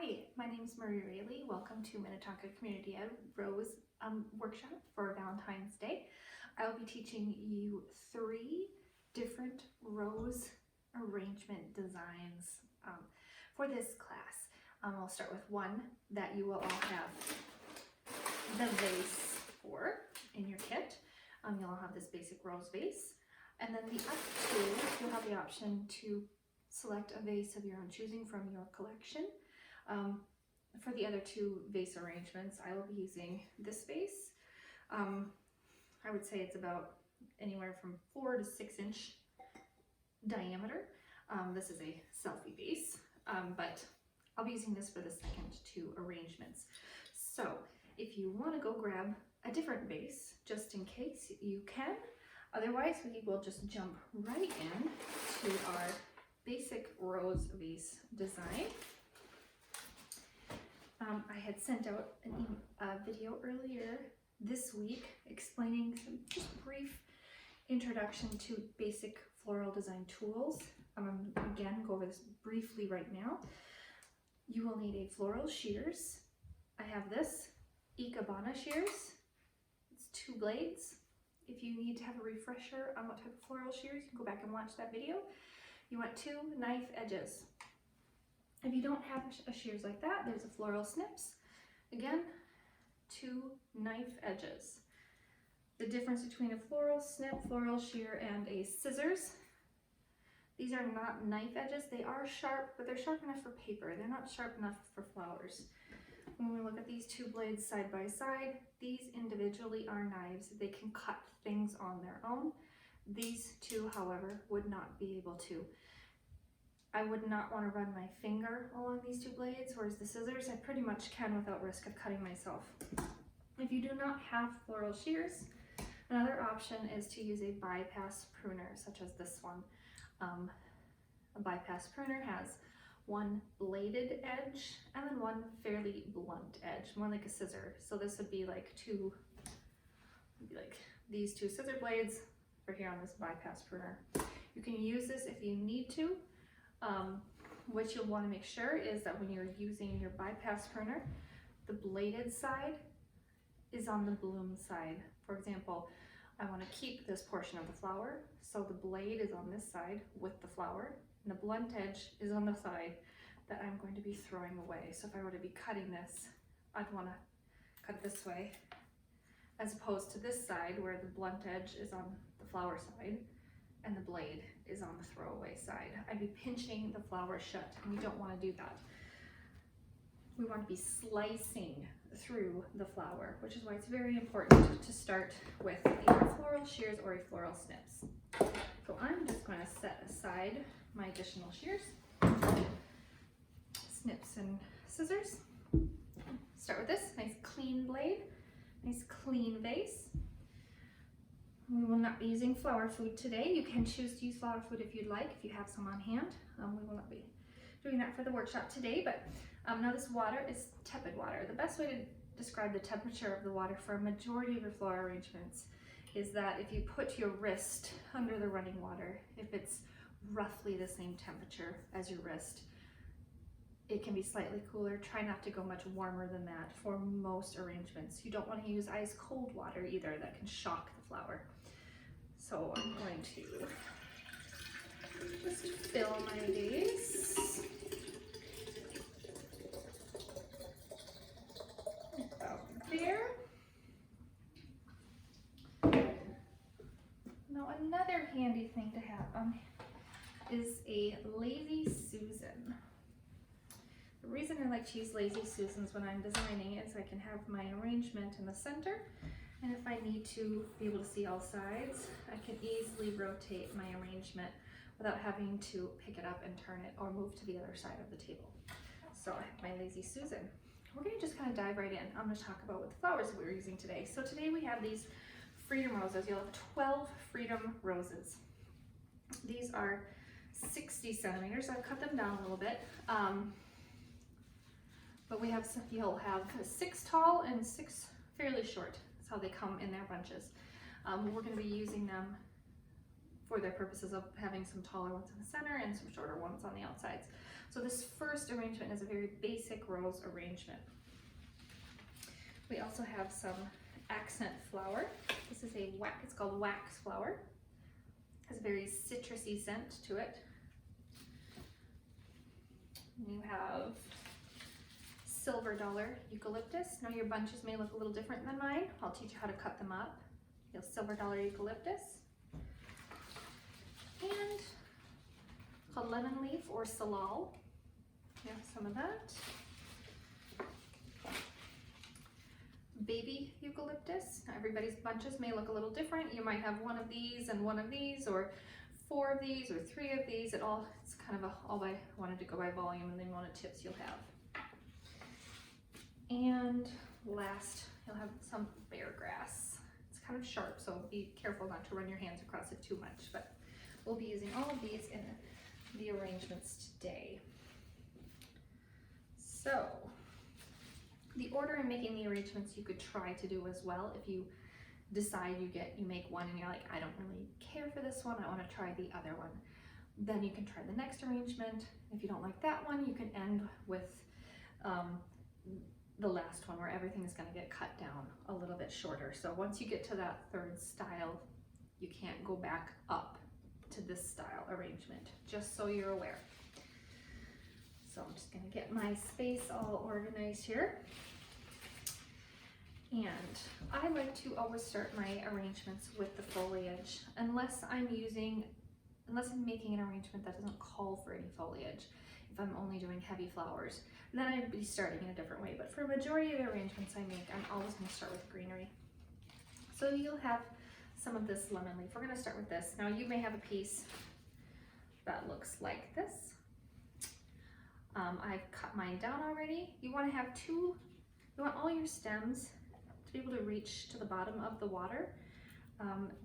Hi, my name is Marie Rayleigh. Welcome to Minnetonka Community Ed Rose workshop for Valentine's Day. I will be teaching you 3 different rose arrangement designs for this class. I'll start with one that you will all have the vase for in your kit. You'll all have this basic rose vase, and then the other 2, you'll have the option to select a vase of your own choosing from your collection. For the other 2 vase arrangements, I will be using this vase. I would say it's about anywhere from 4 to 6 inch diameter. This is a selfie vase, but I'll be using this for the second 2 arrangements. So if you want to go grab a different vase, just in case, you can. Otherwise, we will just jump right in to our basic rose vase design. I had sent out a video earlier this week explaining some just brief introduction to basic floral design tools. Again, go over this briefly right now. You will need a floral shears. I have this Ikebana shears. It's 2 blades. If you need to have a refresher on what type of floral shears, you can go back and watch that video. You want 2 knife edges. If you don't have a shears like that, there's a floral snips. Again, 2 knife edges. The difference between a floral snip, floral shear, and a scissors, these are not knife edges. They are sharp, but they're sharp enough for paper. They're not sharp enough for flowers. When we look at these 2 blades side by side, these individually are knives. They can cut things on their own. These 2, however, would not be able to. I would not want to run my finger along these 2 blades, whereas the scissors I pretty much can without risk of cutting myself. If you do not have floral shears, another option is to use a bypass pruner, such as this one. A bypass pruner has 1 bladed edge and then 1 fairly blunt edge, more like a scissor. So this would be like these 2 scissor blades for here on this bypass pruner. You can use this if you need to. What you'll want to make sure is that when you're using your bypass pruner, the bladed side is on the bloom side. For example, I want to keep this portion of the flower, so the blade is on this side with the flower, and the blunt edge is on the side that I'm going to be throwing away. So if I were to be cutting this, I'd want to cut this way, as opposed to this side where the blunt edge is on the flower side and the blade is on the throwaway side. I'd be pinching the flower shut, and we don't want to do that. We want to be slicing through the flower, which is why it's very important to start with either floral shears or a floral snips. So I'm just going to set aside my additional shears, snips and scissors. Start with this nice clean blade, nice clean vase. We will not be using flower food today. You can choose to use flower food if you'd like, if you have some on hand. We will not be doing that for the workshop today, but now this water is tepid water. The best way to describe the temperature of the water for a majority of your floral arrangements is that if you put your wrist under the running water, if it's roughly the same temperature as your wrist, it can be slightly cooler. Try not to go much warmer than that for most arrangements. You don't want to use ice cold water either. That can shock the flower. So I'm going to just fill my vase about there. Now another handy thing to have is a Lazy Susan. The reason I like to use Lazy Susans when I'm designing is I can have my arrangement in the center, and if I need to be able to see all sides, I can easily rotate my arrangement without having to pick it up and turn it or move to the other side of the table. So I have my Lazy Susan. We're going to just kind of dive right in. I'm going to talk about what the flowers that we're using today. So today we have these Freedom Roses. You'll have 12 Freedom Roses. These are 60 centimeters. I've cut them down a little bit. But you'll have 6 tall and 6 fairly short. That's how they come in their bunches. We're going to be using them for their purposes of having some taller ones in the center and some shorter ones on the outsides. So this first arrangement is a very basic rose arrangement. We also have some accent flower. This is it's called waxflower. Has a very citrusy scent to it. You have silver dollar eucalyptus. Now your bunches may look a little different than mine. I'll teach you how to cut them up. You have silver dollar eucalyptus. And called lemon leaf or salal. You have some of that. Baby eucalyptus. Now everybody's bunches may look a little different. You might have one of these and one of these, or 4 of these or 3 of these. It's kind of I wanted to go by volume and the amount of tips you'll have. And last, you'll have some bear grass. It's kind of sharp, so be careful not to run your hands across it too much, but we'll be using all of these in the arrangements today. So, the order in making the arrangements you could try to do as well. If you decide you make one and you're like, I don't really care for this one, I want to try the other one, then you can try the next arrangement. If you don't like that one, you can end with the last one where everything is going to get cut down a little bit shorter. So once you get to that third style, you can't go back up to this style arrangement, just so you're aware. So I'm just going to get my space all organized here. And I like to always start my arrangements with the foliage, unless I'm making an arrangement that doesn't call for any foliage. If I'm only doing heavy flowers, then I'd be starting in a different way. But for a majority of the arrangements I make, I'm always going to start with greenery. So you'll have some of this lemon leaf. We're going to start with this. Now you may have a piece that looks like this. I've cut mine down already. You want to have you want all your stems to be able to reach to the bottom of the water.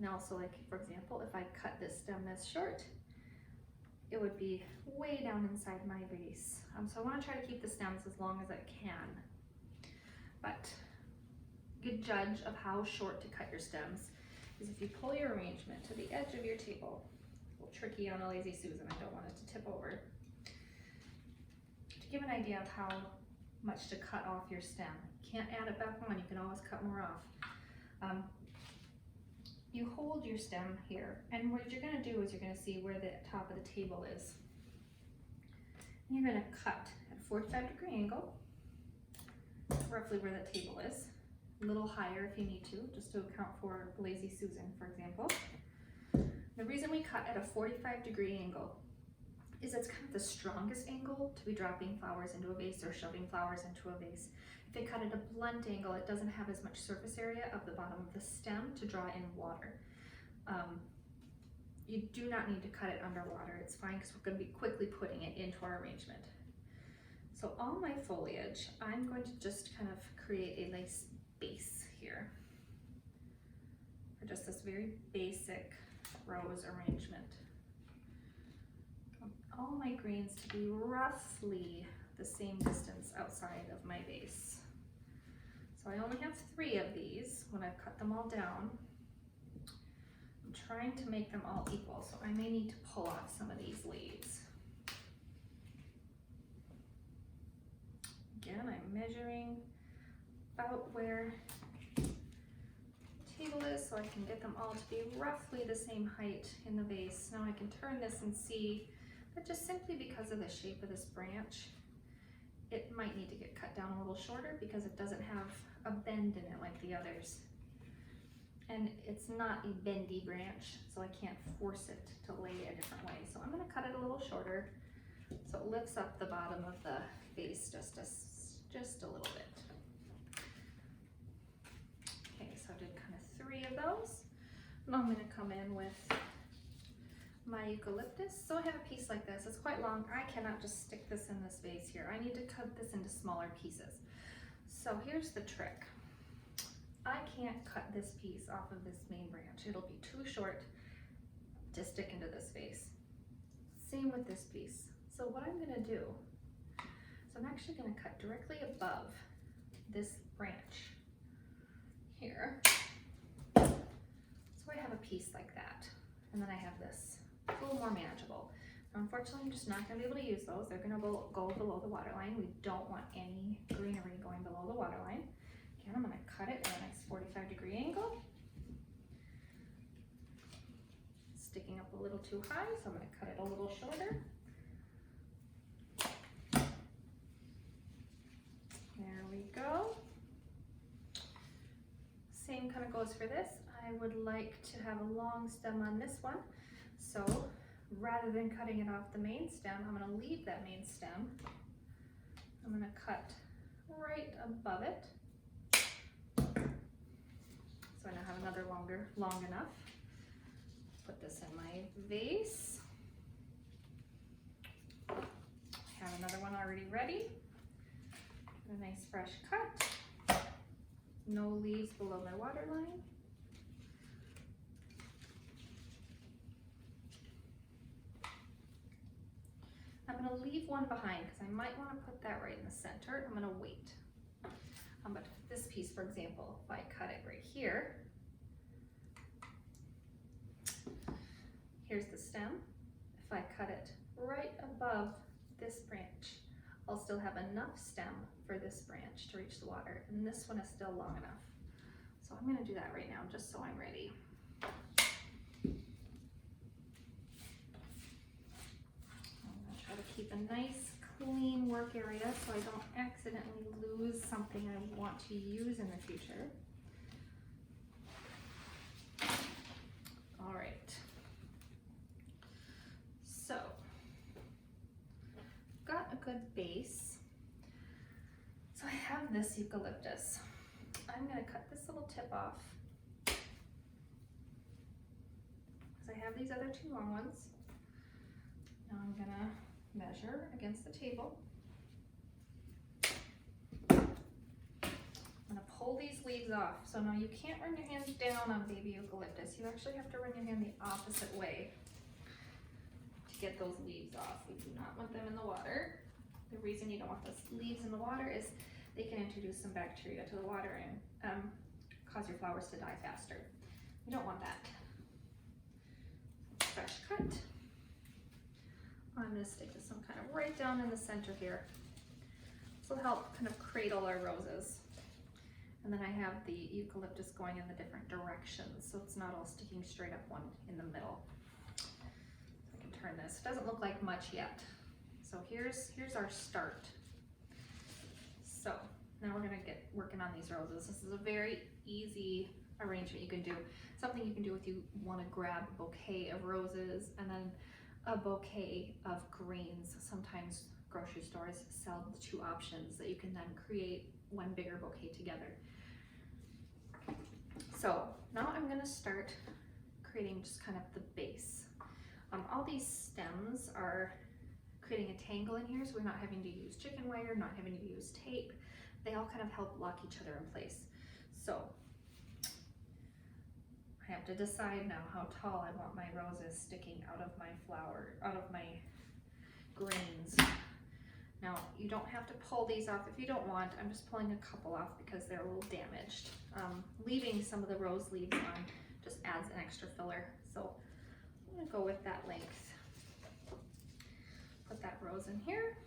Now, so like, for example, if I cut this stem this short, it would be way down inside my vase. So I want to try to keep the stems as long as I can. But a good judge of how short to cut your stems is if you pull your arrangement to the edge of your table. A little tricky on a Lazy Susan, I don't want it to tip over. To give an idea of how much to cut off your stem. You can't add it back on, you can always cut more off. You hold your stem here, and what you're going to do is you're going to see where the top of the table is. And you're going to cut at a 45-degree angle, roughly where the table is. A little higher if you need to, just to account for Lazy Susan, for example. The reason we cut at a 45-degree angle is it's kind of the strongest angle to be dropping flowers into a vase or shoving flowers into a vase. If you cut at a blunt angle, it doesn't have as much surface area of the bottom of the stem to draw in water. You do not need to cut it underwater. It's fine because we're going to be quickly putting it into our arrangement. So all my foliage, I'm going to just kind of create a nice base here for just this very basic rose arrangement. All my greens to be roughly the same distance outside of my base. So I only have 3 of these when I've cut them all down. I'm trying to make them all equal, so I may need to pull off some of these leaves. Again, I'm measuring about where the table is so I can get them all to be roughly the same height in the vase. Now I can turn this and see that just simply because of the shape of this branch, it might need to get cut down a little shorter because it doesn't have a bend in it like the others. And it's not a bendy branch, so I can't force it to lay a different way. So I'm going to cut it a little shorter so it lifts up the bottom of the vase just a little bit. Okay, so I did kind of 3 of those. Now I'm going to come in with my eucalyptus. So I have a piece like this. It's quite long. I cannot just stick this in this vase here. I need to cut this into smaller pieces. So here's the trick. I can't cut this piece off of this main branch. It'll be too short to stick into this vase. Same with this piece. So what I'm going to do is I'm actually going to cut directly above this branch here. So I have a piece like that. And then I have this, a little more manageable. Unfortunately, I'm just not gonna be able to use those. They're gonna go below the water line. We don't want any greenery going below the water line. Again, I'm gonna cut it at a nice 45-degree angle. Sticking up a little too high, so I'm gonna cut it a little shorter. There we go. Same kind of goes for this. I would like to have a long stem on this one. So rather than cutting it off the main stem, I'm gonna leave that main stem. I'm gonna cut right above it. So I now have another long enough. Put this in my vase. I have another one already ready. A nice fresh cut. No leaves below my water line. I'm gonna leave one behind because I might want to put that right in the center. I'm gonna wait. But this piece, for example, if I cut it right here, here's the stem. If I cut it right above this branch, I'll still have enough stem for this branch to reach the water, and this one is still long enough. So I'm gonna do that right now, just so I'm ready. I'm gonna try to keep a nice, clean work area so I don't accidentally lose something I want to use in the future. All right. So, got a good base. So I have this eucalyptus. I'm gonna cut this little tip off. Because I have these other two long ones. Now I'm gonna measure against the table. I'm gonna pull these leaves off. So now you can't run your hands down on baby eucalyptus. You actually have to run your hand the opposite way to get those leaves off. We do not want them in the water. The reason you don't want those leaves in the water is they can introduce some bacteria to the water and cause your flowers to die faster. You don't want that. Fresh cut. I'm going to stick this one kind of right down in the center here. This will help kind of cradle our roses. And then I have the eucalyptus going in the different directions, so it's not all sticking straight up one in the middle. I can turn this. It doesn't look like much yet. So here's our start. So now we're gonna get working on these roses. This is a very easy arrangement you can do. Something you can do if you wanna grab a bouquet of roses and then a bouquet of greens. Sometimes grocery stores sell the two options that you can then create one bigger bouquet together. So now I'm gonna start creating just kind of the base. All these stems are creating a tangle in here, so we're not having to use chicken wire, not having to use tape. They all kind of help lock each other in place. So I have to decide now how tall I want my roses sticking out of my flower, out of my greens. Now you don't have to pull these off if you don't want. I'm just pulling a couple off because they're a little damaged. Leaving some of the rose leaves on just adds an extra filler. So I'm gonna go with that length. Put that rose in here.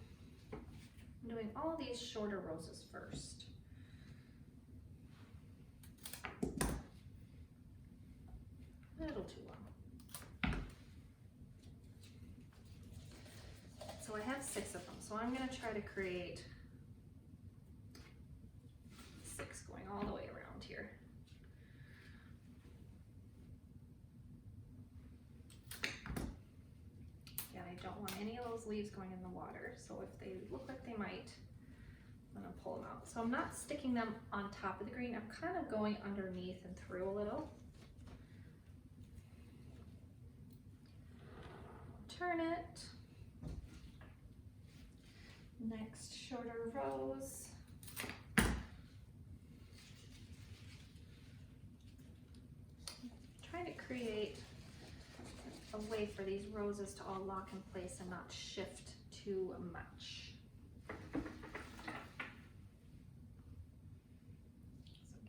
I'm doing all these shorter roses first. A little too long. So I have 6 of them, so I'm going to try to create 6 going all the way around here. Again, I don't want any of those leaves going in the water, so if they look like they might, I'm going to pull them out. So I'm not sticking them on top of the green, I'm kind of going underneath and through a little. Turn it. Next shorter rose. Trying to create a way for these roses to all lock in place and not shift too much. So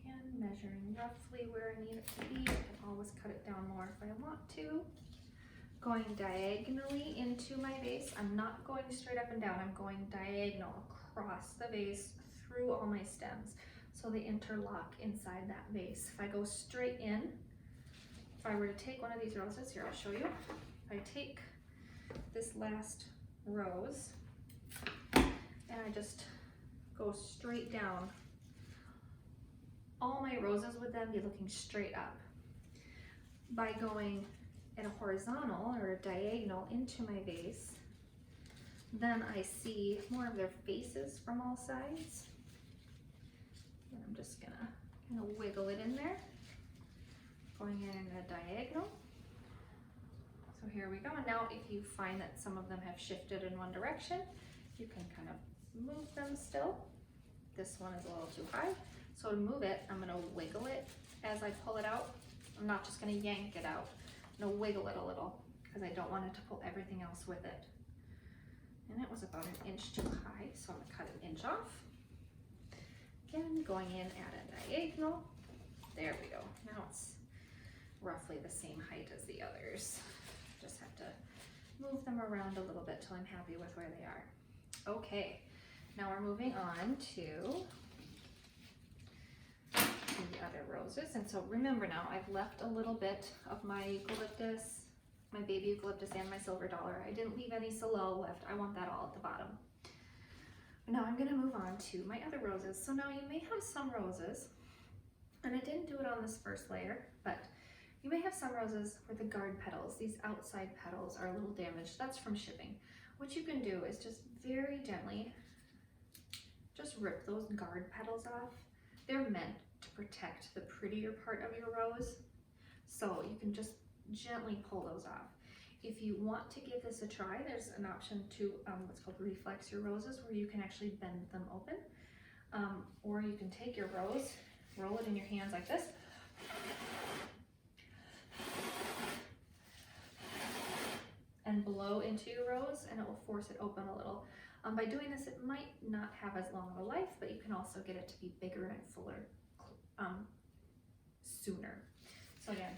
again, measure measuring roughly where I need it to be. I can always cut it down more if I want to. Going diagonally into my vase. I'm not going straight up and down. I'm going diagonal across the vase through all my stems so they interlock inside that vase. If I go straight in, if I were to take one of these roses, here I'll show you. If I take this last rose and I just go straight down, all my roses would then be looking straight up. By going at a horizontal or a diagonal into my vase, then I see more of their faces from all sides. And I'm just gonna kind of wiggle it in there, going in a diagonal. So here we go. And now if you find that some of them have shifted in one direction, you can kind of move them still. This one is a little too high. So to move it, I'm gonna wiggle it as I pull it out. I'm not just gonna yank it out. I'm gonna wiggle it a little because I don't want it to pull everything else with it. And it was about 1 inch too high, so I'm gonna cut 1 inch off. Again, going in at a diagonal. There we go. Now it's roughly the same height as the others. Just have to move them around a little bit till I'm happy with where they are. Okay, now we're moving on to the other roses. And so remember now, I've left a little bit of my eucalyptus, my baby eucalyptus and my silver dollar. I didn't leave any salal left. I want that all at the bottom. Now I'm gonna move on to my other roses. So now you may have some roses, and I didn't do it on this first layer, but you may have some roses where the guard petals, these outside petals, are a little damaged. That's from shipping. What you can do is just very gently just rip those guard petals off. They're meant to protect the prettier part of your rose, so you can just gently pull those off. If you want to give this a try, there's an option to what's called reflex your roses, where you can actually bend them open, or you can take your rose, roll it in your hands like this, and blow into your rose, and it will force it open a little. By doing this, it might not have as long of a life, but you can also get it to be bigger and fuller sooner. So again,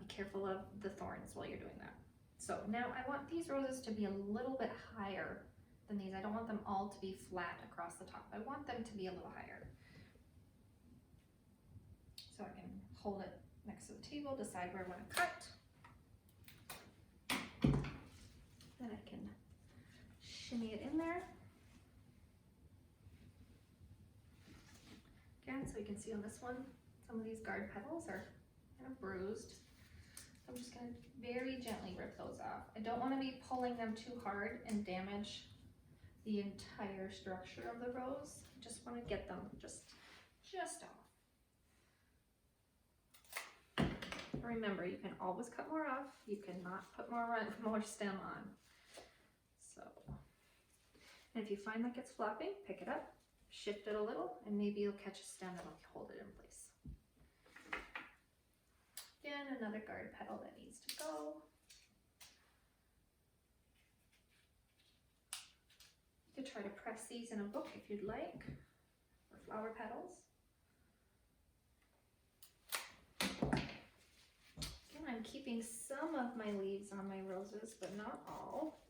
be careful of the thorns while you're doing that. So now I want these roses to be a little bit higher than these. I don't want them all to be flat across the top. I want them to be a little higher. So I can hold it next to the table, decide where I want to cut. Then I can shimmy it in there. Again, so you can see on this one, some of these guard petals are kind of bruised. I'm just going to very gently rip those off. I don't want to be pulling them too hard and damage the entire structure of the rose. I just want to get them just off. Remember, you can always cut more off. You cannot put more stem on. So, and if you find that gets flopping, pick it up, shift it a little, and maybe you'll catch a stem that'll hold it in place. Again, another guard petal that needs to go. You could try to press these in a book if you'd like, or flower petals. Again, I'm keeping some of my leaves on my roses, but not all.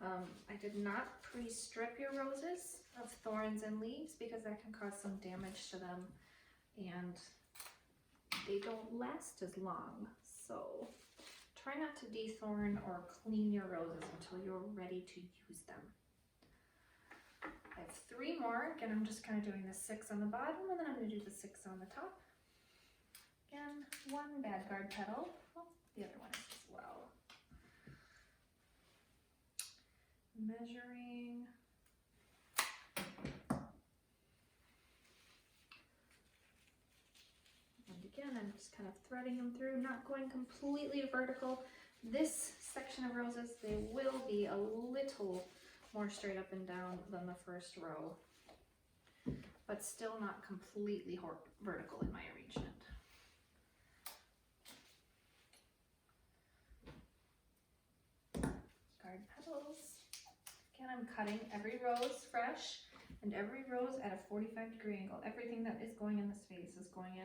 I did not pre-strip your roses of thorns and leaves because that can cause some damage to them, and they don't last as long. So try not to dethorn or clean your roses until you're ready to use them. I have 3 more. Again, I'm just kind of doing the 6 on the bottom, and then I'm going to do the 6 on the top. Again, 1 bad guard petal. Well, the other one is as well. Measuring. And again, I'm just kind of threading them through, not going completely vertical. This section of roses, they will be a little more straight up and down than the first row, but still not completely vertical in my arrangement. Guard petals. Again, I'm cutting every rose fresh and every rose at a 45-degree angle. Everything that is going in this vase is going in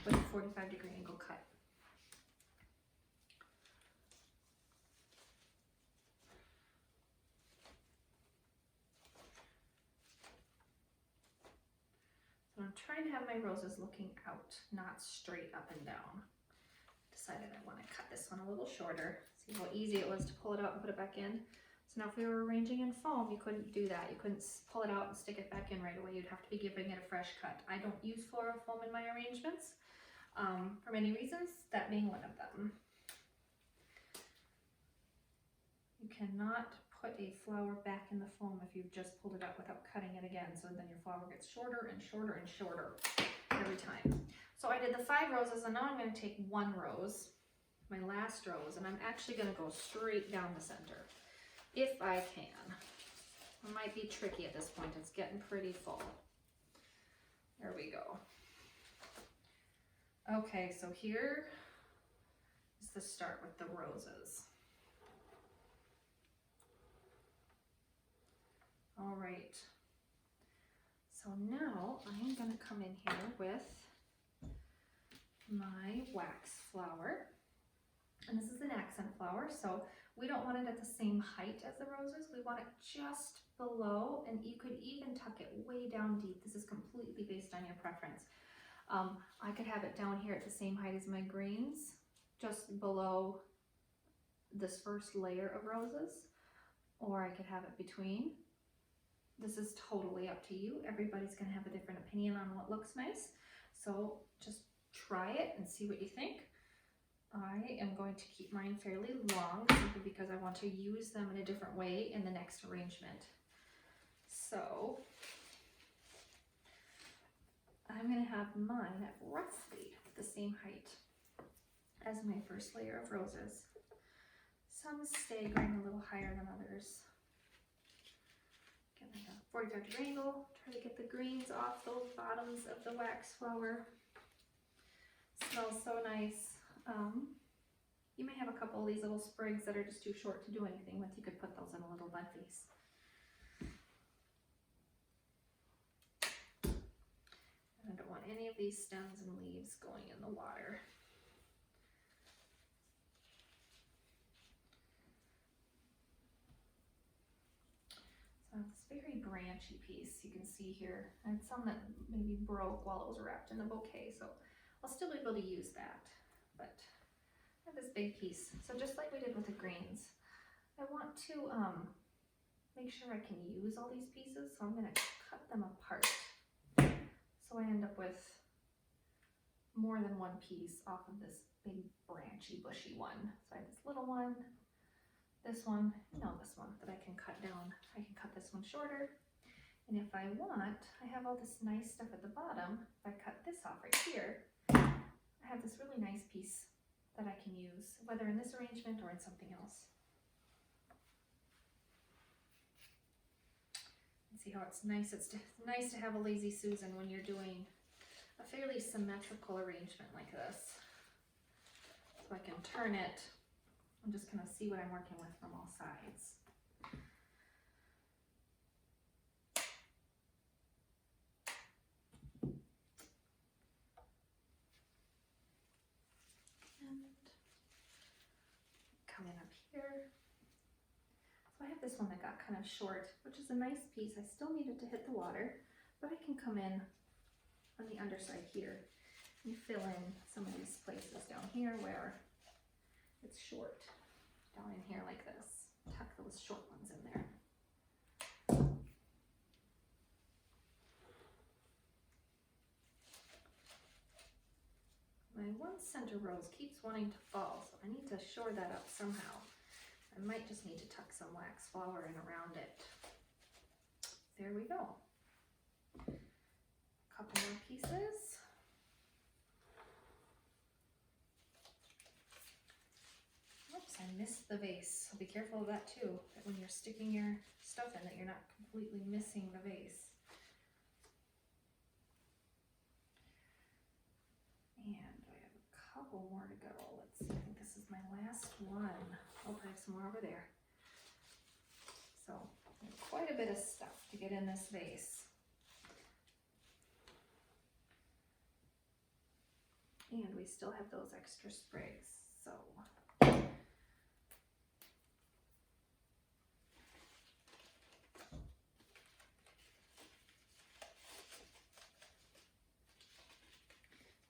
with a 45-degree angle cut. So I'm trying to have my roses looking out, not straight up and down. Decided I want to cut this one a little shorter. See how easy it was to pull it out and put it back in. So now if we were arranging in foam, you couldn't do that. You couldn't pull it out and stick it back in right away. You'd have to be giving it a fresh cut. I don't use floral foam in my arrangements for many reasons, that being one of them. You cannot put a flower back in the foam if you've just pulled it out without cutting it again. So then your flower gets shorter and shorter and shorter every time. So I did the 5 roses, and now I'm going to take 1 rose, my last rose, and I'm actually going to go straight down the center, if I can. It might be tricky at this point. It's getting pretty full. There we go. Okay, so here is the start with the roses. All right. So now I'm going to come in here with my wax flower, and this is an accent flower, so we don't want it at the same height as the roses. We want it just below, and you could even tuck it way down deep. This is completely based on your preference. I could have it down here at the same height as my greens, just below this first layer of roses, or I could have it between. This is totally up to you. Everybody's going to have a different opinion on what looks nice, so just try it and see what you think. I am going to keep mine fairly long simply because I want to use them in a different way in the next arrangement. So I'm going to have mine at roughly the same height as my first layer of roses. Some staggering a little higher than others. Get like a 45-degree angle, try to get the greens off those bottoms of the wax flower. Smells so nice. You may have a couple of these little sprigs that are just too short to do anything with. You could put those in a little bud vase. And I don't want any of these stems and leaves going in the water. So I have this very branchy piece you can see here. I had some that maybe broke while it was wrapped in the bouquet, so I'll still be able to use that, but I have this big piece. So just like we did with the greens, I want to make sure I can use all these pieces, so I'm going to cut them apart. So I end up with more than one piece off of this big branchy bushy one. So I have this little one, this one, this one that I can cut down. I can cut this one shorter. And if I want, I have all this nice stuff at the bottom. If I cut this off right here, I have this really nice piece that I can use, whether in this arrangement or in something else. And see how it's nice. It's nice to have a lazy Susan when you're doing a fairly symmetrical arrangement like this. So I can turn it and just kind of see what I'm working with from all sides. Come in up here. So I have this one that got kind of short, which is a nice piece. I still need it to hit the water, but I can come in on the underside here and fill in some of these places down here where it's short. Down in here like this. Tuck those short ones in there. My one center rose keeps wanting to fall, so I need to shore that up somehow. I might just need to tuck some wax flower in around it. There we go. A couple more pieces. Oops, I missed the vase. So be careful of that too, that when you're sticking your stuff in, that you're not completely missing the vase. And I have a couple more to go. Let's see, I think this is my last one. Oh, I have some more over there. So quite a bit of stuff to get in this vase. And we still have those extra sprigs, so.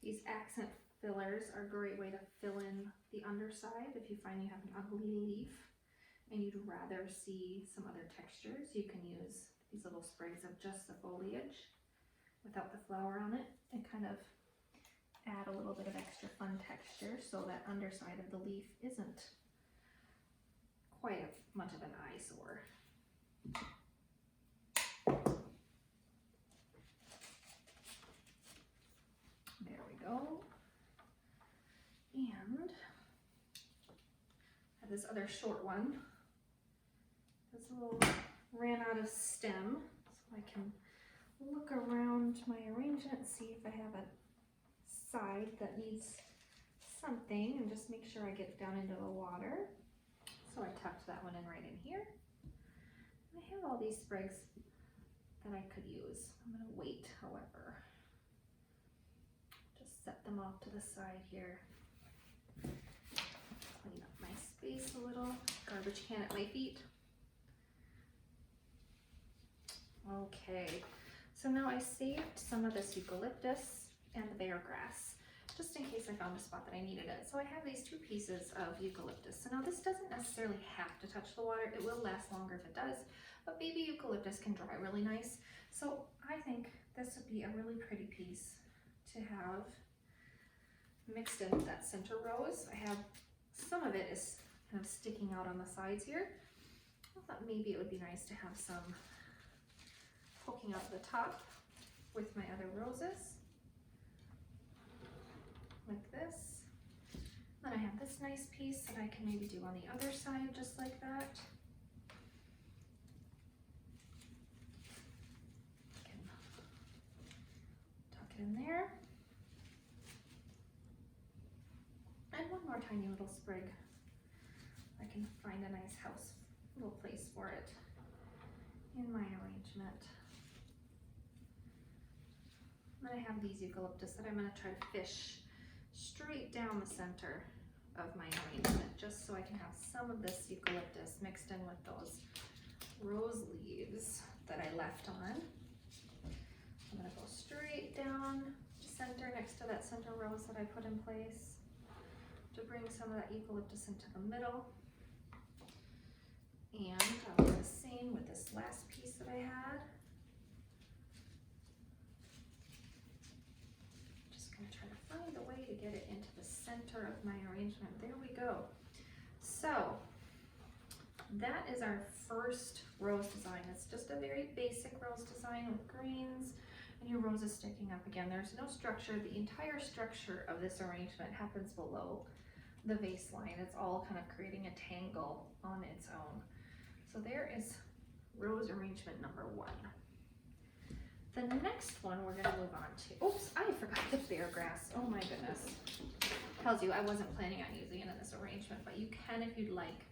These accent fillers are a great way to fill in the underside. If you find you have an ugly leaf and you'd rather see some other textures, you can use these little sprigs of just the foliage without the flower on it and kind of add a little bit of extra fun texture so that underside of the leaf isn't quite much of an eyesore. There we go. And I have this other short one. This little ran out of stem, so I can look around my arrangement and see if I have a side that needs something, and just make sure I get down into the water. So I tucked that one in right in here. And I have all these sprigs that I could use. I'm going to wait, however. Just set them off to the side here. Clean up my space a little. Garbage can at my feet. Okay, so now I saved some of this eucalyptus and the bear grass, just in case I found a spot that I needed it. So I have these 2 pieces of eucalyptus. So now this doesn't necessarily have to touch the water. It will last longer if it does, but baby eucalyptus can dry really nice. So I think this would be a really pretty piece to have mixed in with that center rose. I have some of it is kind of sticking out on the sides here. I thought maybe it would be nice to have some poking out the top with my other roses. Like this. Then I have this nice piece that I can maybe do on the other side just like that. Can tuck it in there. And one more tiny little sprig. I can find a nice house, little place for it in my arrangement. Then I have these eucalyptus that I'm going to try to fish straight down the center of my arrangement, just so I can have some of this eucalyptus mixed in with those rose leaves that I left on. I'm going to go straight down the center next to that center rose that I put in place to bring some of that eucalyptus into the middle. And I'll do the same with this last piece that I had. Try to find a way to get it into the center of my arrangement. There we go. So that is our first rose design. It's just a very basic rose design with greens and your roses sticking up again. There's no structure. The entire structure of this arrangement happens below the vase line. It's all kind of creating a tangle on its own. So there is rose arrangement number 1. The next one we're going to move on to, oops, I forgot the bear grass. Oh my goodness. Tells you I wasn't planning on using it in this arrangement, but you can if you'd like.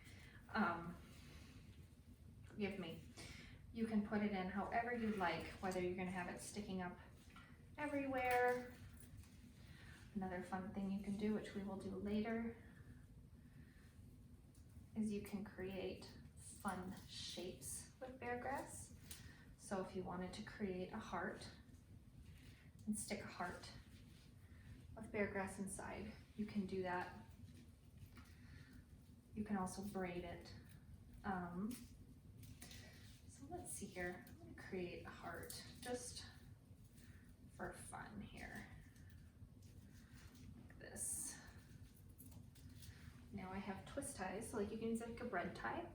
Forgive me. You can put it in however you'd like, whether you're going to have it sticking up everywhere. Another fun thing you can do, which we will do later, is you can create fun shapes with bear grass. So if you wanted to create a heart and stick a heart of bear grass inside, you can do that. You can also braid it. So let's see here. I'm going to create a heart just for fun here. Like this. Now I have twist ties, so like you can use like a bread tie.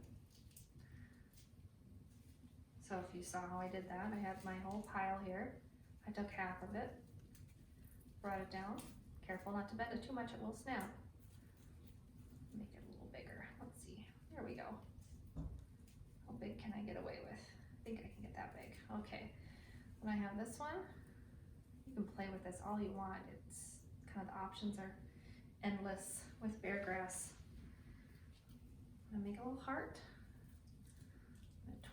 So if you saw how I did that, I have my whole pile here. I took half of it, brought it down. Careful not to bend it too much, it will snap. Make it a little bigger. Let's see. There we go. How big can I get away with? I think I can get that big. Okay. Then I have this one. You can play with this all you want. It's kind of, the options are endless with bear grass. I'm gonna make a little heart.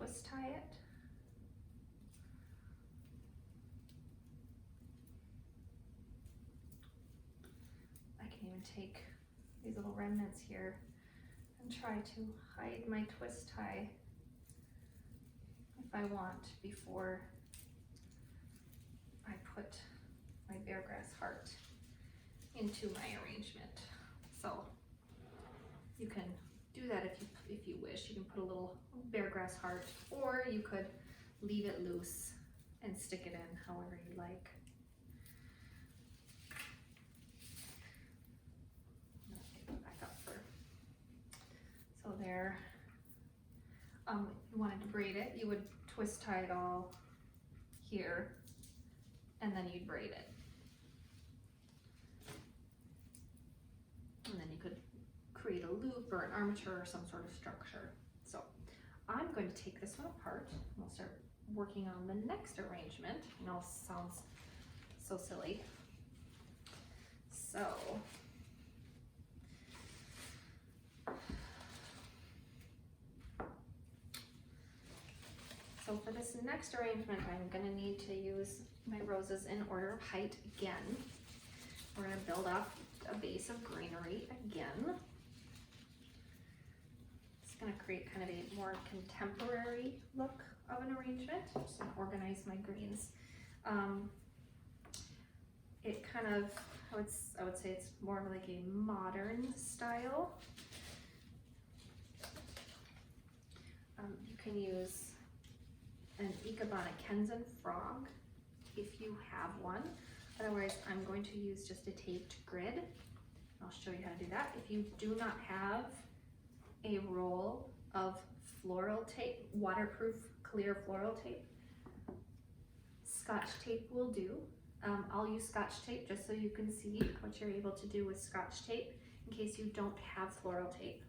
twist tie it. I can even take these little remnants here and try to hide my twist tie if I want before I put my beargrass heart into my arrangement. So you can do that if you wish. You can put a little beargrass heart, or you could leave it loose and stick it in however you like. Back up for, so there. If you wanted to braid it, you would twist tie it all here, and then you'd braid it. And then you could create a loop or an armature or some sort of structure. So I'm going to take this one apart and we'll start working on the next arrangement. I know it sounds so silly. So for this next arrangement, I'm going to need to use my roses in order of height again. We're going to build up a base of greenery again. It's going to create kind of a more contemporary look of an arrangement. I'm just going to organize my greens. It kind of, I would say it's more of like a modern style. You can use an Ikebana Kenzen frog if you have one. Otherwise, I'm going to use just a taped grid. I'll show you how to do that. If you do not have a roll of floral tape, waterproof clear floral tape, Scotch tape will do. I'll use Scotch tape just so you can see what you're able to do with Scotch tape in case you don't have floral tape.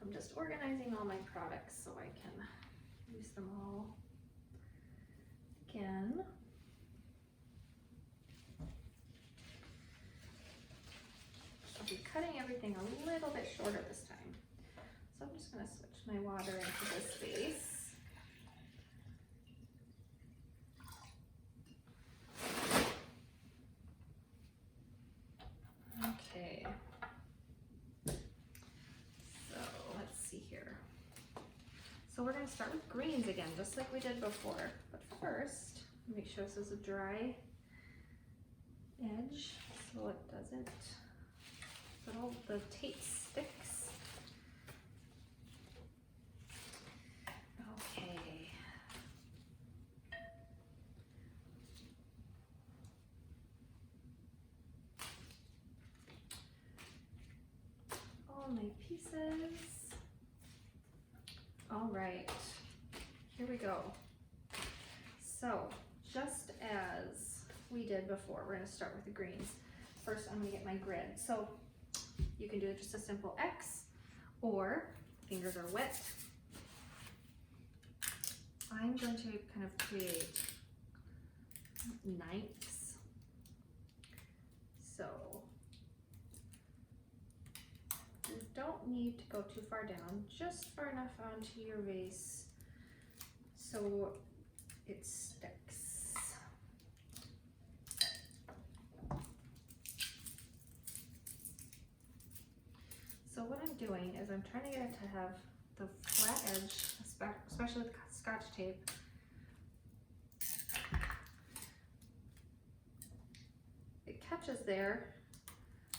I'm just organizing all my products so I can use them all again. I'll be cutting everything a little bit shorter this time. So I'm just going to switch my water into this vase. Okay. So we're going to start with greens again, just like we did before. But first, make sure this is a dry edge so it doesn't, the tape sticks. Okay. All my pieces. All right, here we go. So just as we did before, we're going to start with the greens. First, I'm going to get my grid. So you can do just a simple X, or fingers are wet. I'm going to kind of create ninths. So you don't need to go too far down, just far enough onto your vase so it sticks. So what I'm doing is I'm trying to get it to have the flat edge, especially with Scotch tape. It catches there,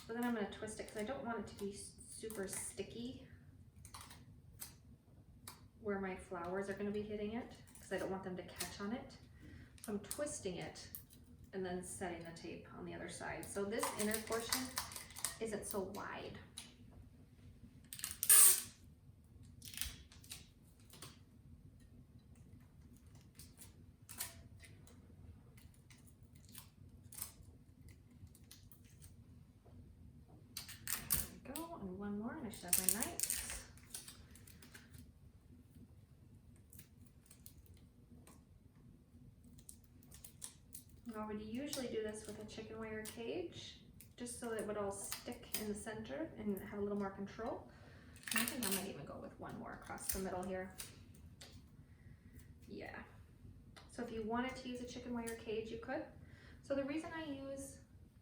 but then I'm going to twist it because I don't want it to be super sticky where my flowers are going to be hitting it, because I don't want them to catch on it. So I'm twisting it and then setting the tape on the other side. So this inner portion isn't so wide. There we go, and one more, and I should have my knife. I would usually do this with a chicken wire cage, just so that it would all stick in the center and have a little more control. I think I might even go with one more across the middle here. Yeah. So if you wanted to use a chicken wire cage, you could. So the reason I use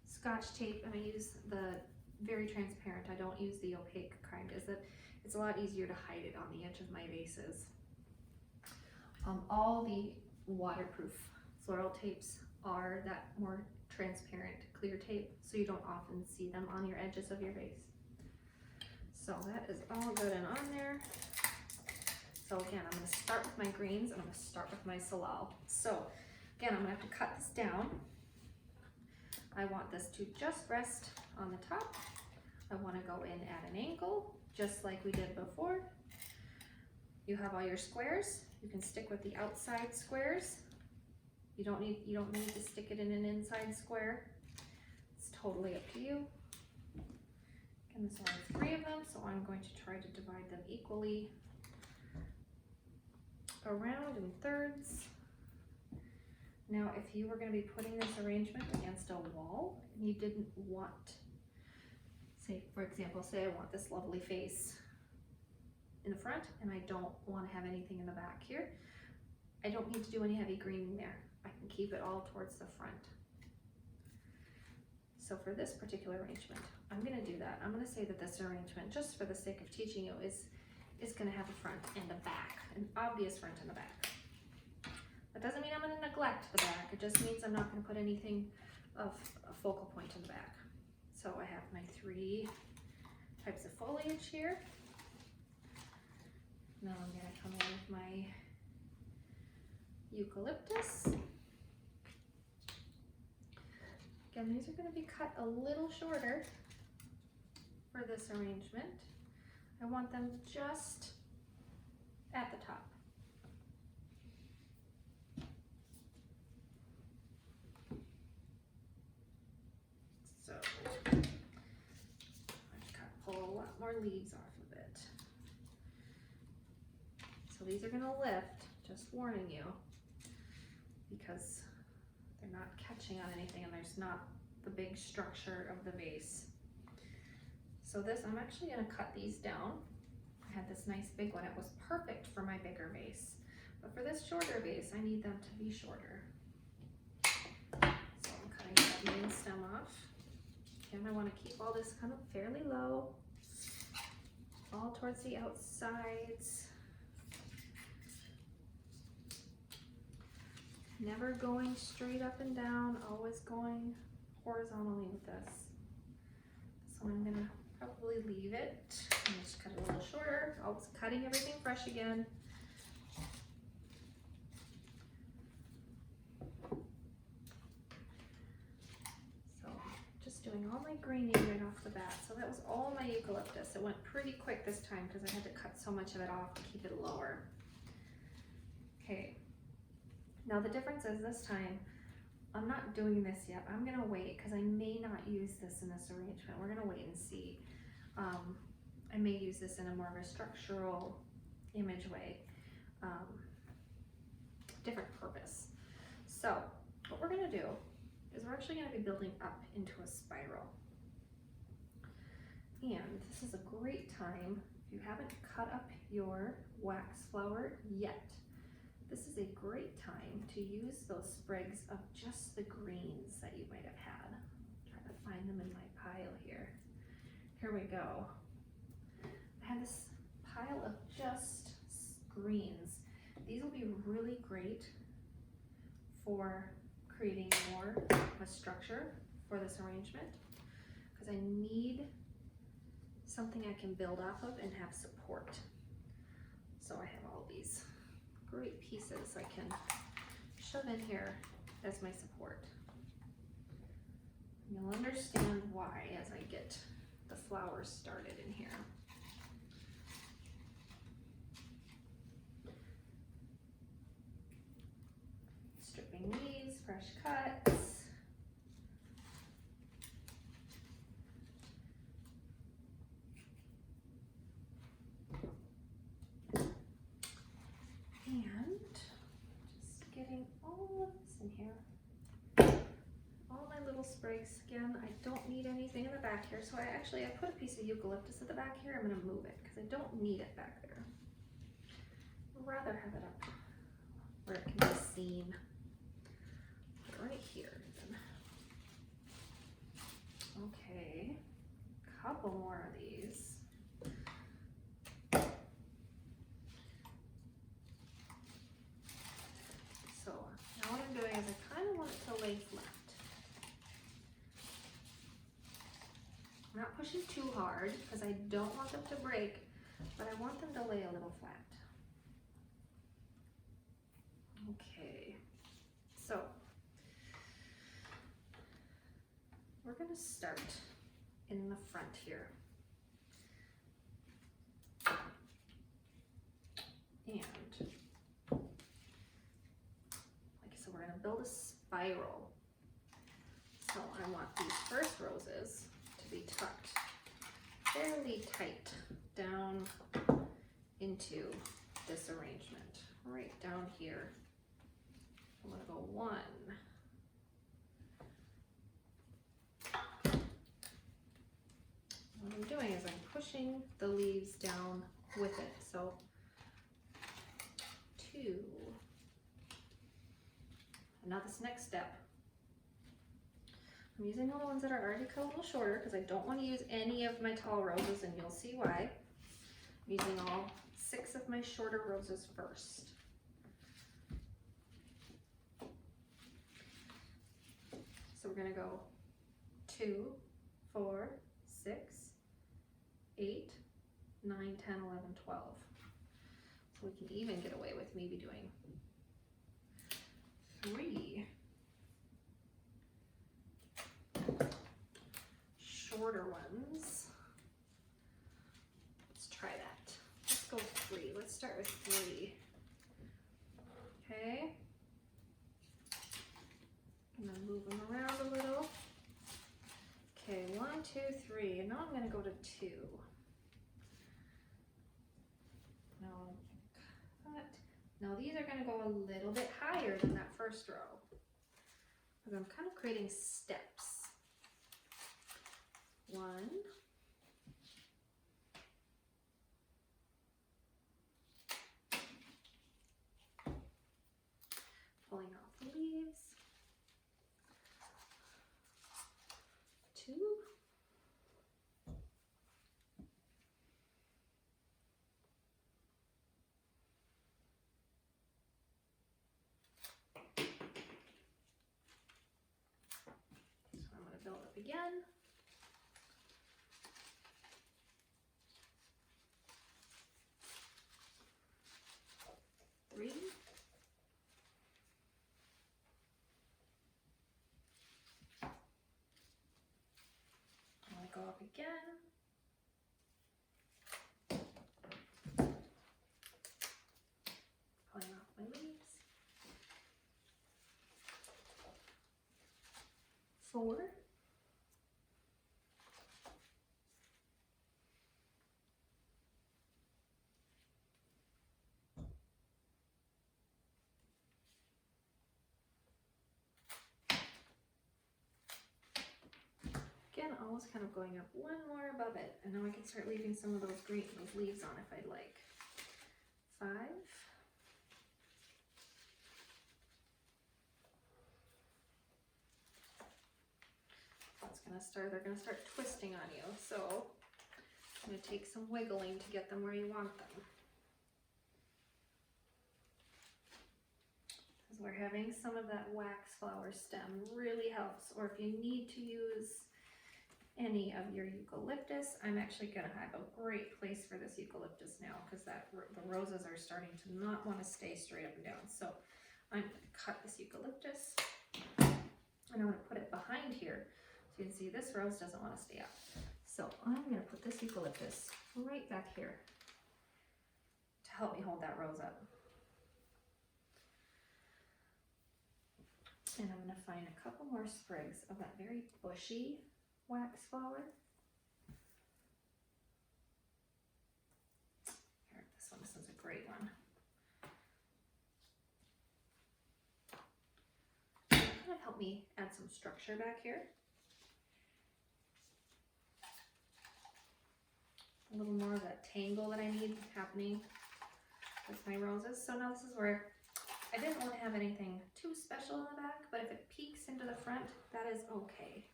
Scotch tape and I use the very transparent, I don't use the opaque kind, is that it's a lot easier to hide it on the edge of my vases. All the waterproof floral tapes are that more transparent clear tape, so you don't often see them on your edges of your vase. So that is all good and on there. So again, I'm going to start with my greens and I'm going to start with my salal. So again, I'm going to have to cut this down. I want this to just rest on the top. I want to go in at an angle, just like we did before. You have all your squares. You can stick with the outside squares. You don't need to stick it in an inside square. It's totally up to you. And there's only 3 of them, so I'm going to try to divide them equally around in thirds. Now, if you were going to be putting this arrangement against a wall and you didn't want, say, for example, say I want this lovely face in the front and I don't want to have anything in the back here, I don't need to do any heavy greening there. I can keep it all towards the front. So for this particular arrangement, I'm going to do that. I'm going to say that this arrangement, just for the sake of teaching you, is going to have a front and a back, an obvious front and a back. That doesn't mean I'm going to neglect the back. It just means I'm not going to put anything of a focal point in the back. So I have my 3 types of foliage here. Now I'm going to come in with my eucalyptus. Again, these are going to be cut a little shorter for this arrangement. I want them just at the top. So I just gotta pull a lot more leaves off of it. So these are going to lift, just warning you, because they're not catching on anything and there's not the big structure of the vase. So this, I'm actually going to cut these down. I had this nice big one. It was perfect for my bigger vase. But for this shorter vase, I need them to be shorter. So I'm cutting that main stem off. Again, I want to keep all this kind of fairly low, all towards the outsides. Never going straight up and down, always going horizontally with this. So I'm going to probably leave it and just cut it a little shorter. Always cutting everything fresh again. So just doing all my greening right off the bat. So that was all my eucalyptus. It went pretty quick this time because I had to cut so much of it off to keep it lower. Okay. Now the difference is this time, I'm not doing this yet. I'm gonna wait because I may not use this in this arrangement. We're gonna wait and see. I may use this in a more of a structural image way, different purpose. So what we're gonna do is we're actually gonna be building up into a spiral. And this is a great time, if you haven't cut up your wax flower yet, this is a great time to use those sprigs of just the greens that you might have had. Try to find them in my pile here. Here we go. I have this pile of just greens. These will be really great for creating more of a structure for this arrangement because I need something I can build off of and have support. So I have all these great pieces I can shove in here as my support. And you'll understand why as I get the flowers started in here. Stripping leaves, fresh cuts. And just getting all of this in here. All my little sprigs. sprigs again. I don't need anything in the back here, so I put a piece of eucalyptus at the back here. I'm gonna move it because I don't need it back there. I'd rather have it up where it can be seen. Put it right here then. Okay, a couple more of these. So now what I'm doing is I kind of want it to lay flat. I'm not pushing too hard because I don't want them to break, but I want them to lay a little flat. Okay, so we're going to start in the front here. And like I said, we're going to build a spiral. So I want these first roses to be tucked fairly tight down into this arrangement, right down here. I'm going to go 1. What I'm doing is I'm pushing the leaves down with it. So 2. And now this next step, I'm using all the ones that are already cut a little shorter because I don't want to use any of my tall roses, and you'll see why. I'm using all 6 of my shorter roses first. So we're going to go 2, 4, 6, 8, 9, 10, 11, 12. So we can even get away with maybe doing 3 shorter ones. Let's try that. Let's go 3. Let's start with 3. Okay. I'm gonna move them around a little. Okay, 1, 2, 3, and now I'm gonna go to 2. Now cut. Now these are gonna go a little bit higher than that first row, because I'm kind of creating steps. 1. Pulling off the leaves. 2. So I'm going to build up again. 3. Go up again. Pulling off my leaves. 4. Again, always kind of going up 1 more above it, and now I can start leaving some of those leaves on if I'd like. 5. They're gonna start twisting on you, so it's gonna take some wiggling to get them where you want them. Because we're having some of that waxflower stem really helps, or if you need to use any of your eucalyptus, I'm actually gonna have a great place for this eucalyptus now, because the roses are starting to not want to stay straight up and down. So I'm gonna cut this eucalyptus, and I'm gonna put it behind here. So you can see this rose doesn't want to stay up. So I'm going to put this eucalyptus right back here to help me hold that rose up. And I'm going to find a couple more sprigs of that very bushy waxflower. Here, this one's a great one. Kind of help me add some structure back here. a little more of that tangle that I need happening with my roses. So now this is where I didn't want to have anything too special in the back, but if it peeks into the front, that is okay.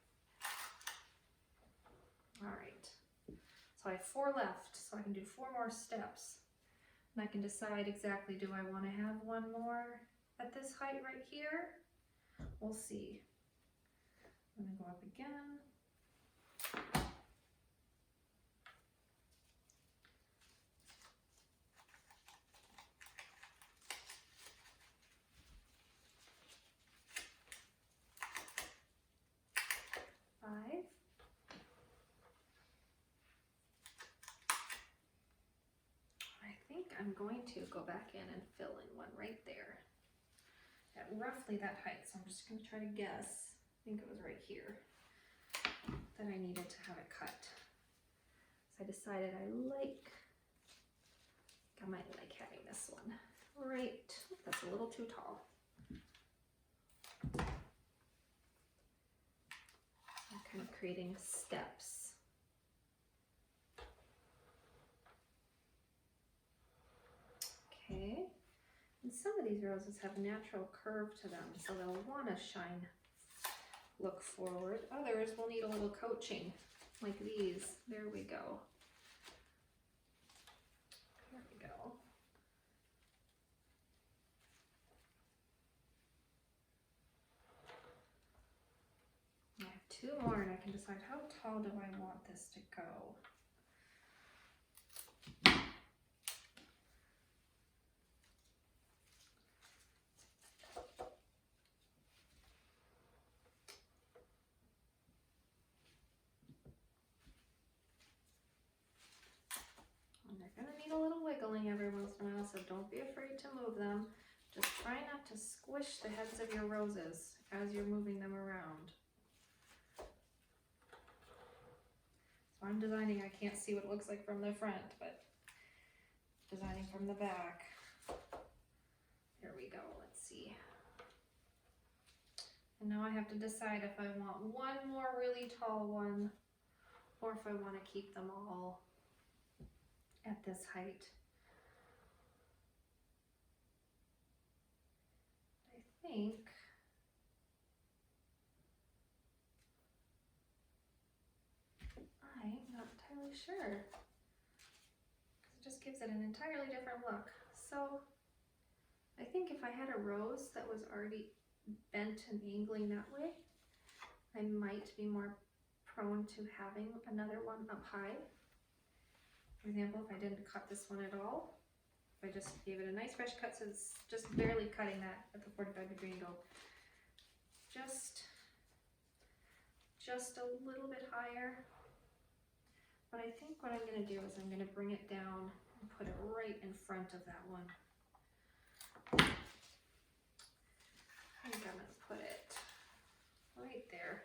All right, so I have 4 left, so I can do 4 more steps. And I can decide exactly, do I want to have one more at this height right here? We'll see. I'm going to go up again. I'm going to go back in and fill in one right there at roughly that height. So I'm just going to try to guess. I think it was right here that I needed to have it cut. So I decided I might like having this one right. That's a little too tall. I'm kind of creating steps. Okay, and some of these roses have natural curve to them, so they'll want to shine, look forward. Others will need a little coaching, like these. There we go. There we go. I have 2 more, and I can decide how tall do I want this to go. A little wiggling every once in a while, so don't be afraid to move them. Just try not to squish the heads of your roses as you're moving them around. So I'm designing, I can't see what it looks like from the front, but designing from the back. Here we go, let's see. And now I have to decide if I want one more really tall one or if I want to keep them all at this height. I think I'm not entirely sure, because it just gives it an entirely different look. So I think if I had a rose that was already bent and angling that way, I might be more prone to having another one up high. For example, if I didn't cut this one at all, if I just gave it a nice fresh cut, so it's just barely cutting that at the 45-degree angle, just a little bit higher. But I think what I'm going to do is I'm going to bring it down and put it right in front of that one. I think I'm going to put it right there.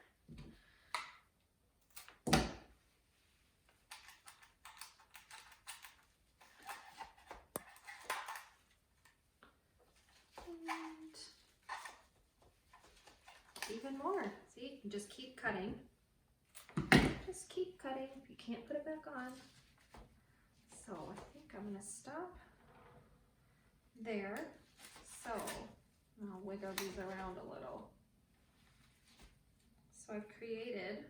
Even more. See, you can just keep cutting. Just keep cutting. You can't put it back on. So I think I'm going to stop there. So I'll wiggle these around a little. So I've created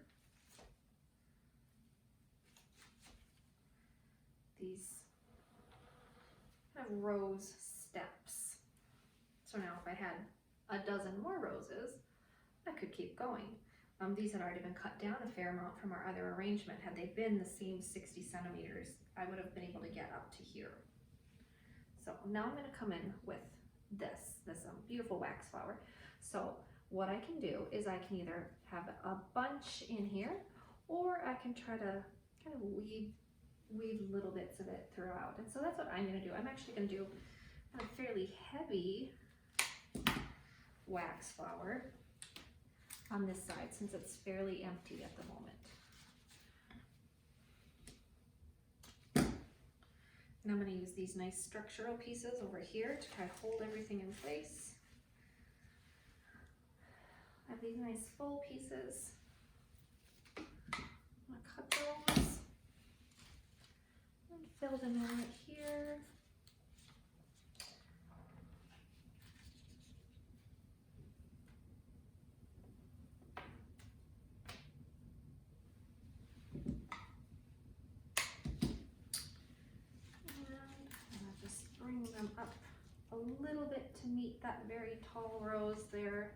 these kind of rose steps. So now if I had a dozen more roses, I could keep going. These had already been cut down a fair amount from our other arrangement. Had they been the same 60 centimeters, I would have been able to get up to here. So now I'm going to come in with this beautiful wax flower. So what I can do is I can either have a bunch in here, or I can try to kind of weave little bits of it throughout. And so that's what I'm going to do. I'm actually going to do a fairly heavy wax flower on this side, since it's fairly empty at the moment. And I'm going to use these nice structural pieces over here to try to hold everything in place. I have these nice full pieces. I'm going to cut those. fill them in right here. Bring them up a little bit to meet that very tall rose there.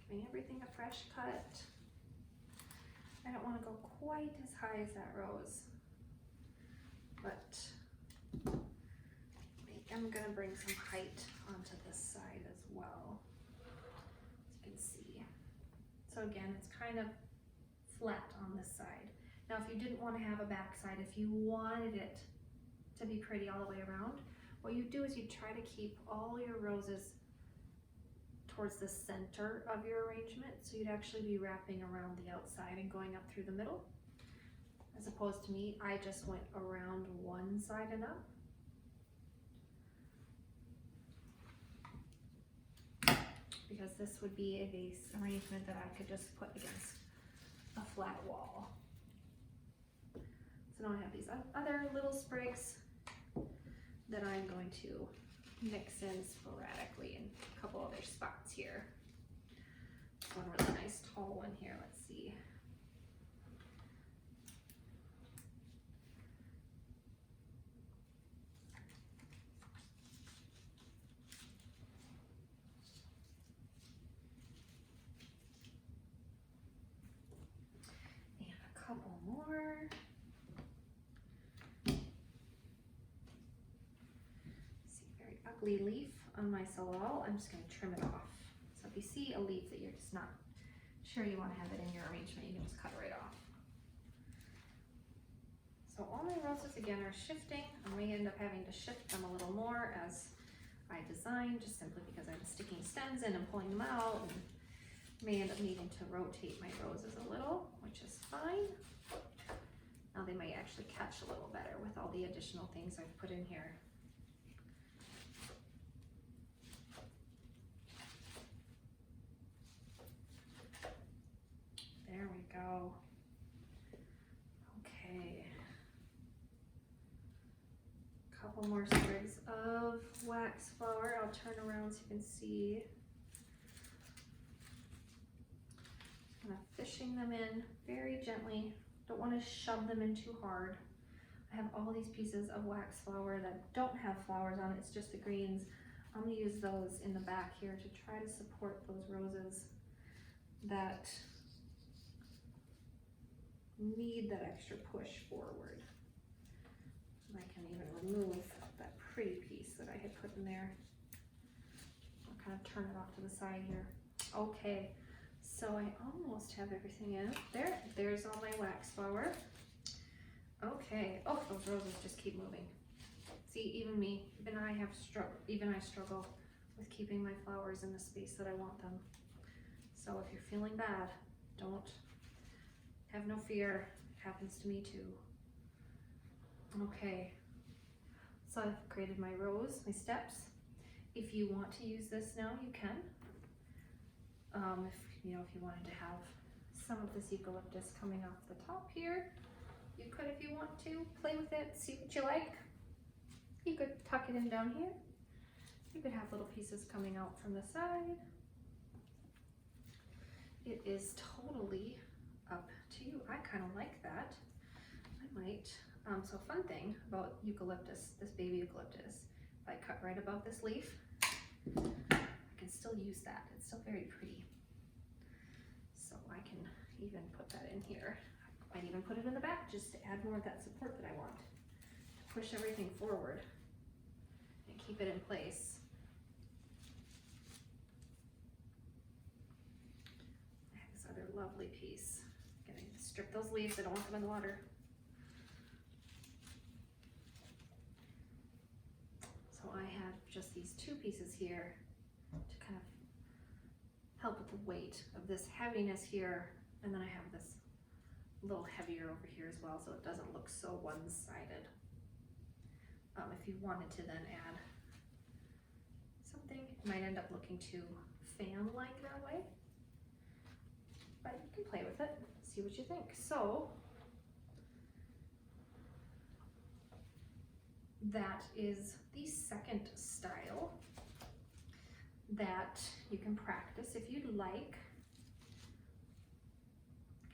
Giving everything a fresh cut. I don't want to go quite as high as that rose, but I'm going to bring some height onto this side as well, as you can see. So again, it's kind of flat on this side. Now if you didn't want to have a back side, if you wanted it to be pretty all the way around, what you do is you try to keep all your roses towards the center of your arrangement, so you'd actually be wrapping around the outside and going up through the middle, as opposed to me, I just went around one side and up. Because this would be a vase arrangement that I could just put against a flat wall. So now I have these other little sprigs that I'm going to mix in sporadically in a couple other spots here. One really nice tall one here, let's see. And a couple more. Leaf on my salal, I'm just going to trim it off. So if you see a leaf that you're just not sure you want to have it in your arrangement, you can just cut it right off. So all my roses again are shifting. I may end up having to shift them a little more as I design, just simply because I'm sticking stems in and pulling them out, and may end up needing to rotate my roses a little, which is fine. Now they might actually catch a little better with all the additional things I've put in here. There we go. Okay. Couple more sprigs of waxflower. I'll turn around so you can see. Just kind of fishing them in very gently. Don't want to shove them in too hard. I have all these pieces of waxflower that don't have flowers on it. It's just the greens. I'm going to use those in the back here to try to support those roses that need that extra push forward. And I can even remove that pretty piece that I had put in there. I'll kind of turn it off to the side here. Okay, so I almost have everything in. There's all my waxflower. Okay, oh, those roses just keep moving. See, even I struggle with keeping my flowers in the space that I want them. So if you're feeling bad, have no fear, it happens to me too. Okay, so I've created my rows, my steps. If you want to use this now, you can. If you wanted to have some of this eucalyptus coming off the top here, you could if you want to. Play with it, see what you like. You could tuck it in down here. You could have little pieces coming out from the side. It is totally up to you. I kind of like that. I might. So fun thing about eucalyptus, this baby eucalyptus, if I cut right above this leaf, I can still use that. It's still very pretty. So I can even put that in here. I might even put it in the back just to add more of that support that I want. To push everything forward and keep it in place. I have this other lovely piece. I'm gonna strip those leaves, I don't want them in the water. So I have just these two pieces here to kind of help with the weight of this heaviness here, and then I have this a little heavier over here as well, so it doesn't look so one-sided. If you wanted to then add something, it might end up looking too fan-like that way, but you can play with it, see what you think. So that is the second style that you can practice if you'd like.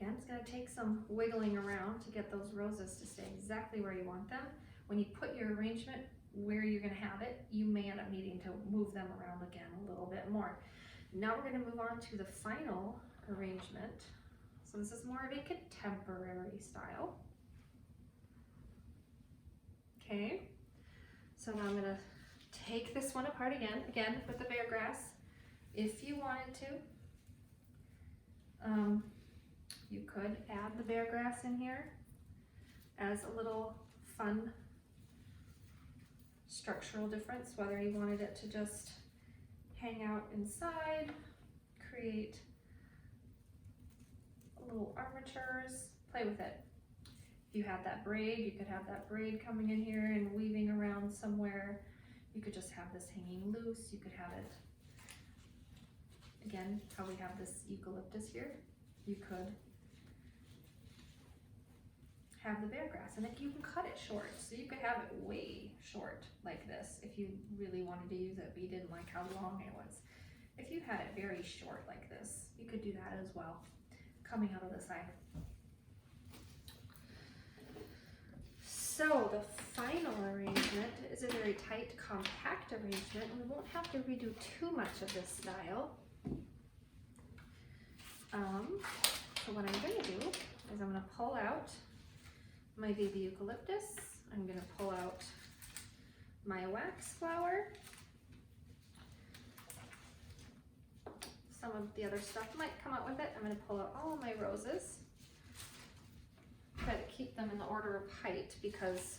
Again, it's going to take some wiggling around to get those roses to stay exactly where you want them. When you put your arrangement where you're going to have it, you may end up needing to move them around again a little bit more. Now we're going to move on to the final arrangement. So this is more of a contemporary style. Okay, so now I'm going to take this one apart again with the bear grass. If you wanted to, you could add the bear grass in here as a little fun structural difference, whether you wanted it to just hang out inside, create little armatures, play with it. If you had that braid, you could have that braid coming in here and weaving around somewhere. You could just have this hanging loose. You could have it, again, how we have this eucalyptus here. You could have the bear grass, and then you can cut it short. So you could have it way short like this if you really wanted to use it, but you didn't like how long it was. If you had it very short like this, you could do that as well, coming out of the side. So the final arrangement is a very tight, compact arrangement, and we won't have to redo too much of this style. So what I'm going to do is I'm going to pull out my baby eucalyptus. I'm going to pull out my waxflower. Some of the other stuff might come out with it. I'm going to pull out all of my roses. Try to keep them in the order of height because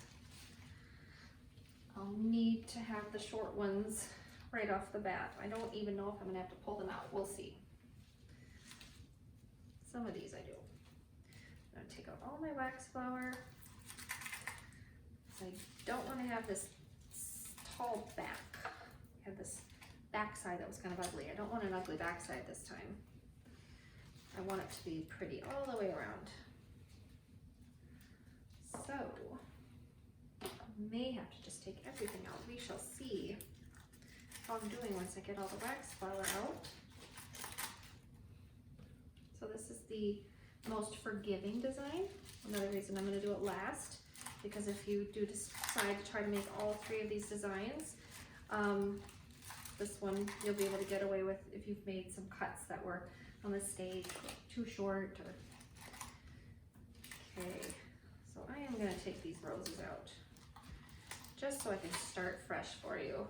I'll need to have the short ones right off the bat. I don't even know if I'm going to have to pull them out. We'll see. Some of these I do. I'm going to take out all my waxflower. I don't want to have this tall back. I had this backside that was kind of ugly. I don't want an ugly backside this time. I want it to be pretty all the way around. So, I may have to just take everything out. We shall see how I'm doing once I get all the waxflower out. So this is the most forgiving design. Another reason I'm going to do it last, because if you do decide to try to make all three of these designs, this one you'll be able to get away with if you've made some cuts that were a mistake, too short, or okay. So I am going to take these roses out just so I can start fresh for you.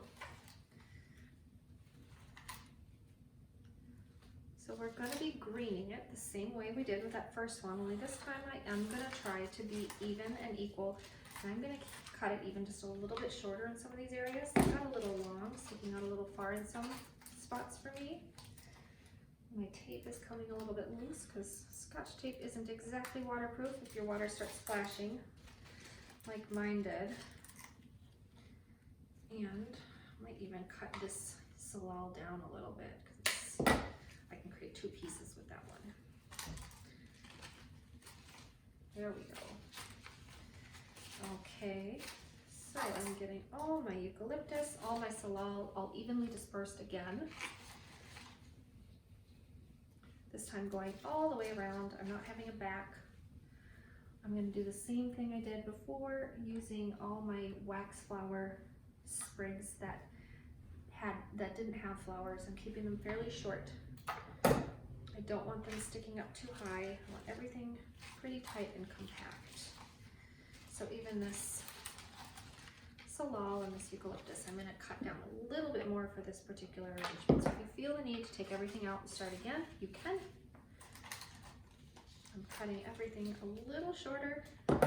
So we're going to be greening it the same way we did with that first one, only this time I am going to try to be even and equal. And I'm going to cut it even just a little bit shorter in some of these areas. It got a little long, sticking out a little far in some spots for me. My tape is coming a little bit loose because Scotch tape isn't exactly waterproof if your water starts splashing like mine did. And I might even cut this salal down a little bit because I can create two pieces with that one. There we go. Okay, so I'm getting all my eucalyptus, all my salal, all evenly dispersed again. This time going all the way around. I'm not having a back. I'm going to do the same thing I did before, using all my waxflower sprigs that didn't have flowers. I'm keeping them fairly short. I don't want them sticking up too high. I want everything pretty tight and compact. So even this salal and this eucalyptus, I'm going to cut down a little bit more for this particular arrangement. So if you feel the need to take everything out and start again, you can. I'm cutting everything a little shorter. If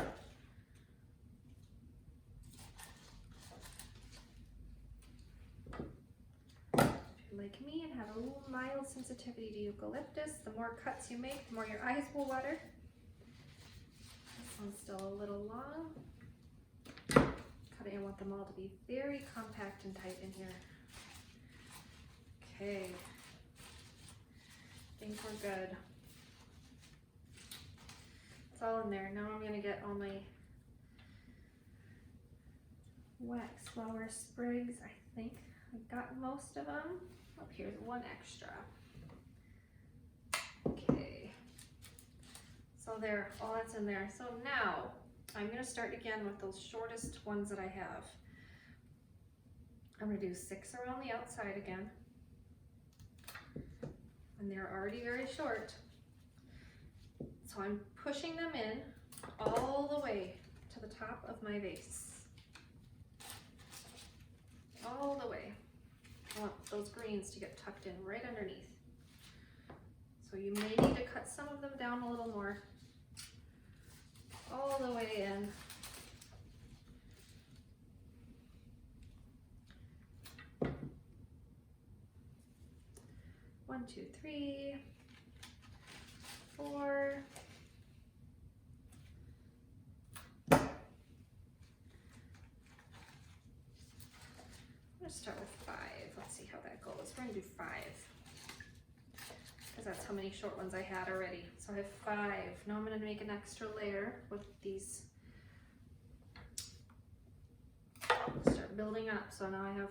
you're like me and have a little mild sensitivity to eucalyptus, the more cuts you make, the more your eyes will water. This one's still a little long. I want them all to be very compact and tight in here. Okay, I think we're good. It's all in there. Now I'm going to get all my waxflower sprigs. I think I got most of them. Oh, here's one extra. Okay, so there, all that's in there. So now I'm going to start again with those shortest ones that I have. I'm going to do 6 around the outside again, and they're already very short, so I'm pushing them in all the way to the top of my vase, all the way. I want those greens to get tucked in right underneath. So you may need to cut some of them down a little more, all the way in. One, two, three, 4. I'm gonna start with 5. Let's see how that goes. We're gonna do 5. Because that's how many short ones I had already. So I have 5. Now I'm going to make an extra layer with these. Start building up. So now I have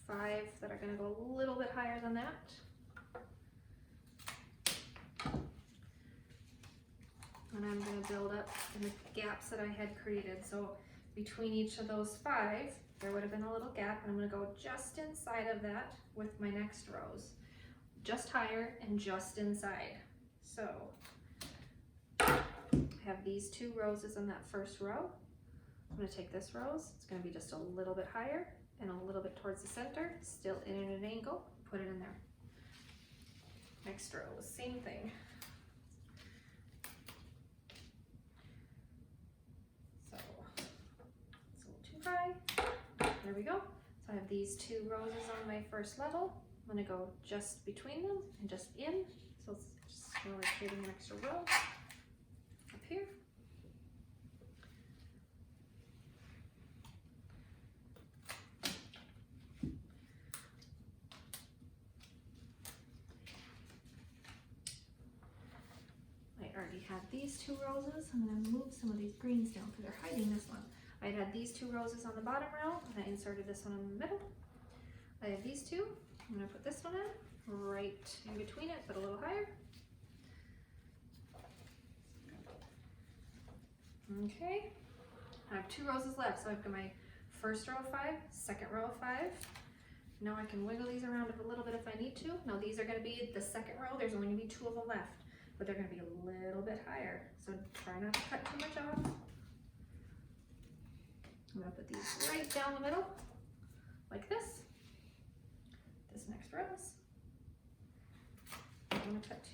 5 that are going to go a little bit higher than that. And I'm going to build up in the gaps that I had created. So between each of those 5, there would have been a little gap, and I'm going to go just inside of that with my next rows. Just higher and just inside. So I have these 2 roses in that first row. I'm going to take this rose, it's going to be just a little bit higher and a little bit towards the center, still in at an angle, put it in there. Next row, same thing. So it's a little too high. There we go. So I have these 2 roses on my first level. I'm going to go just between them and just in. So it's just slowly creating an extra row up here. I already had these 2 roses. I'm going to move some of these greens down because they're hiding this one. I had these 2 roses on the bottom row, and I inserted this one in the middle. I have these 2. I'm going to put this one in, right in between it, but a little higher. Okay, I have 2 roses left, so I've got my first row of 5, second row of 5. Now I can wiggle these around a little bit if I need to. Now these are going to be the second row. There's only going to be 2 of them left, but they're going to be a little bit higher. So try not to cut too much off. I'm going to put these right down the middle, like this. This next rose. I'm going to cut.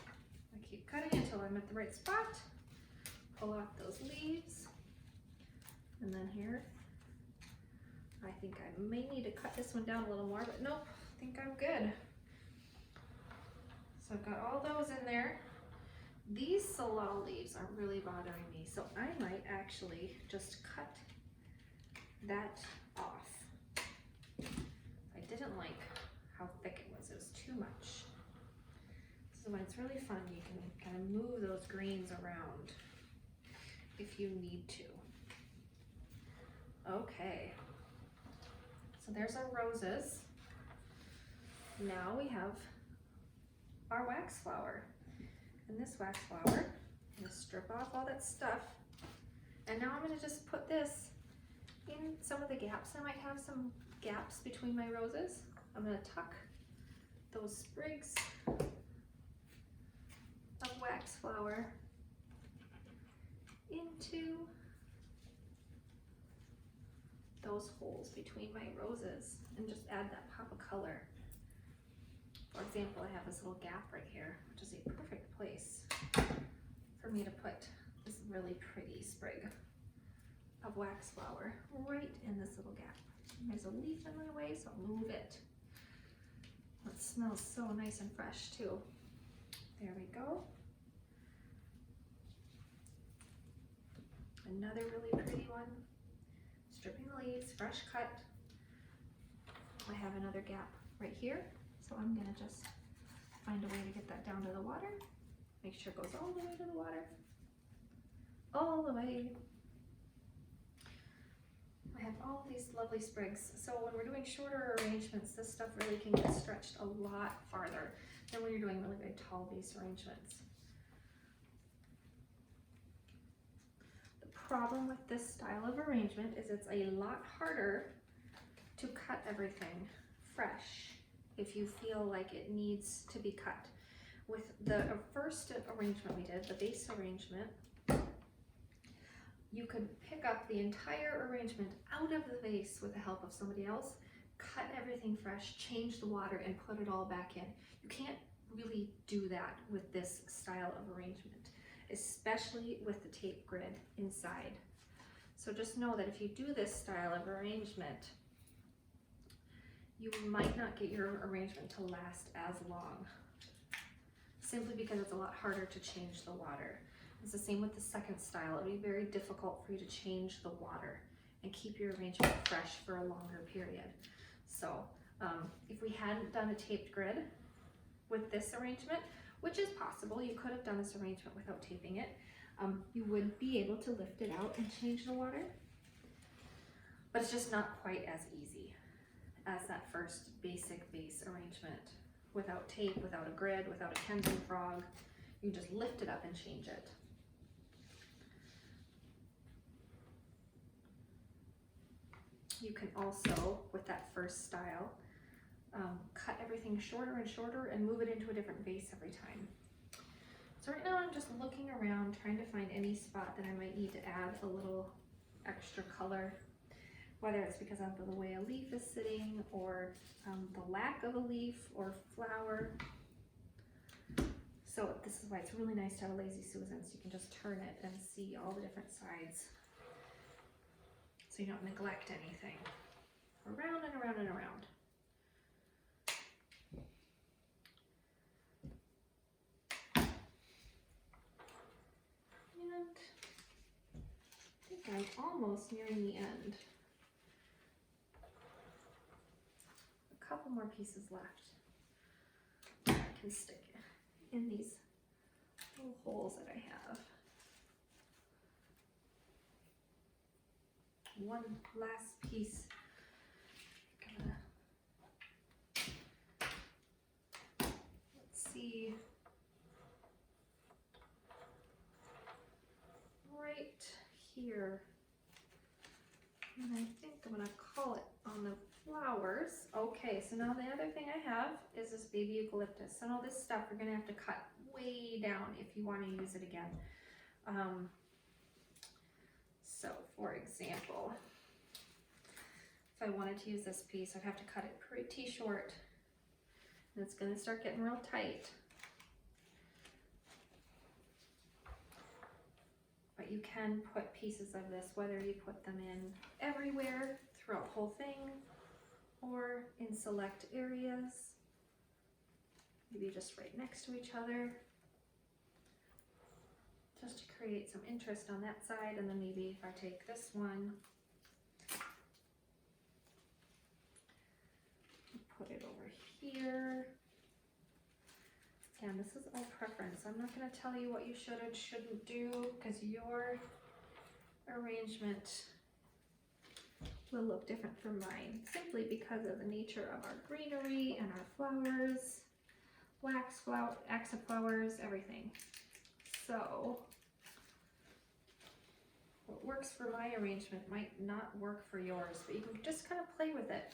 I keep cutting until I'm at the right spot. Pull off those leaves. And then here, I think I may need to cut this one down a little more, but nope, I think I'm good. So I've got all those in there. These salal leaves are really bothering me, so I might actually just cut that off. I didn't like how thick it was too much. So when it's really fun, you can kind of move those greens around if you need to. Okay, so there's our roses. Now we have our waxflower. And this waxflower, I'm going to strip off all that stuff. And now I'm going to just put this in some of the gaps. I might have some gaps between my roses. I'm going to tuck those sprigs of waxflower into those holes between my roses and just add that pop of color. For example, I have this little gap right here, which is a perfect place for me to put this really pretty sprig of waxflower right in this little gap. And there's a leaf in my way, so I'll move it. It smells so nice and fresh too. There we go. Another really pretty one. Stripping the leaves, fresh cut. I have another gap right here. So I'm going to just find a way to get that down to the water. Make sure it goes all the way to the water. all the way. I have all these lovely sprigs. So when we're doing shorter arrangements, this stuff really can get stretched a lot farther than when you're doing really big tall vase arrangements. The problem with this style of arrangement is it's a lot harder to cut everything fresh if you feel like it needs to be cut. With the first arrangement we did, the vase arrangement, you could pick up the entire arrangement out of the vase with the help of somebody else, cut everything fresh, change the water, and put it all back in. You can't really do that with this style of arrangement, especially with the tape grid inside. So just know that if you do this style of arrangement, you might not get your arrangement to last as long, simply because it's a lot harder to change the water. It's the same with the second style. It would be very difficult for you to change the water and keep your arrangement fresh for a longer period. So if we hadn't done a taped grid with this arrangement, which is possible, you could have done this arrangement without taping it, you would be able to lift it out and change the water, but it's just not quite as easy as that first basic vase arrangement. Without tape, without a grid, without a Kenton frog, you just lift it up and change it. You can also, with that first style, cut everything shorter and shorter and move it into a different vase every time. So right now I'm just looking around trying to find any spot that I might need to add a little extra color, whether it's because of the way a leaf is sitting or the lack of a leaf or flower. So this is why it's really nice to have a Lazy Susan, so you can just turn it and see all the different sides, so you don't neglect anything. Around and around and around. And I think I'm almost nearing the end. A couple more pieces left. I can stick in these little holes that I have. One last piece. Let's see. Right here. And I think I'm gonna call it on the flowers. Okay, so now the other thing I have is this baby eucalyptus. And all this stuff you're gonna have to cut way down if you want to use it again. So for example, if I wanted to use this piece, I'd have to cut it pretty short. And it's gonna start getting real tight. But you can put pieces of this, whether you put them in everywhere throughout the whole thing or in select areas, maybe just right next to each other, just to create some interest on that side. And then maybe if I take this one, put it over here. Again, this is all preference. I'm not going to tell you what you should and shouldn't do, because your arrangement will look different from mine, simply because of the nature of our greenery and our flowers, waxflower, flowers, everything. So what works for my arrangement might not work for yours, but you can just kind of play with it.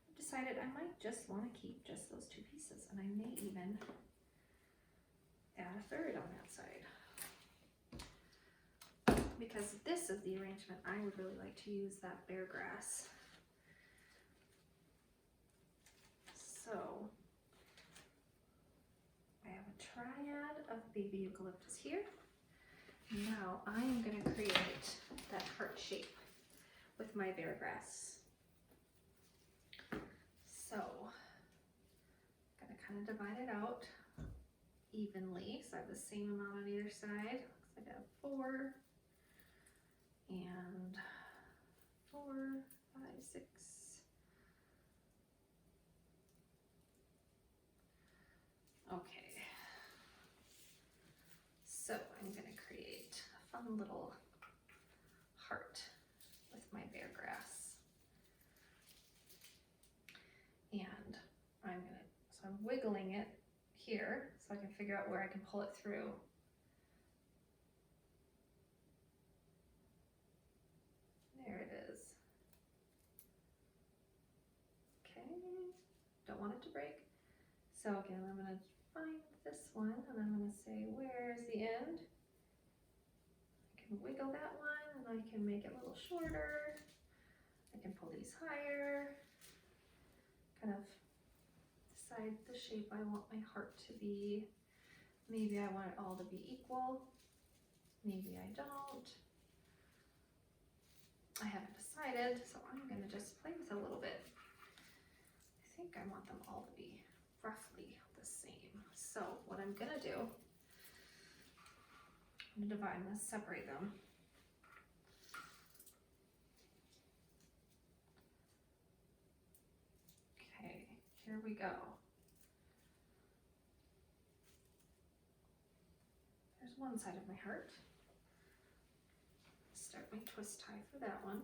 I've decided I might just want to keep just those two pieces, and I may even add a third on that side, because this is the arrangement I would really like to use that bare grass. So I have a triad of baby eucalyptus here. Now I am going to create that heart shape with my bare grass. So I'm going to kind of divide it out evenly, so I have the same amount on either side. Looks like I have 4 and 4, 5, 6. Okay, so I'm going to create fun little heart with my bear grass. And I'm wiggling it here so I can figure out where I can pull it through. There it is. Okay, don't want it to break. So again, I'm going to find this one and I'm going to say, where's the end? I can wiggle that one and I can make it a little shorter. I can pull these higher. Kind of decide the shape I want my heart to be. Maybe I want it all to be equal. Maybe I don't. I haven't decided, so I'm going to just play with it a little bit. I think I want them all to be roughly the same. So what I'm going to do, I'm going to separate them. Okay, here we go. There's one side of my heart. Start my twist tie for that one.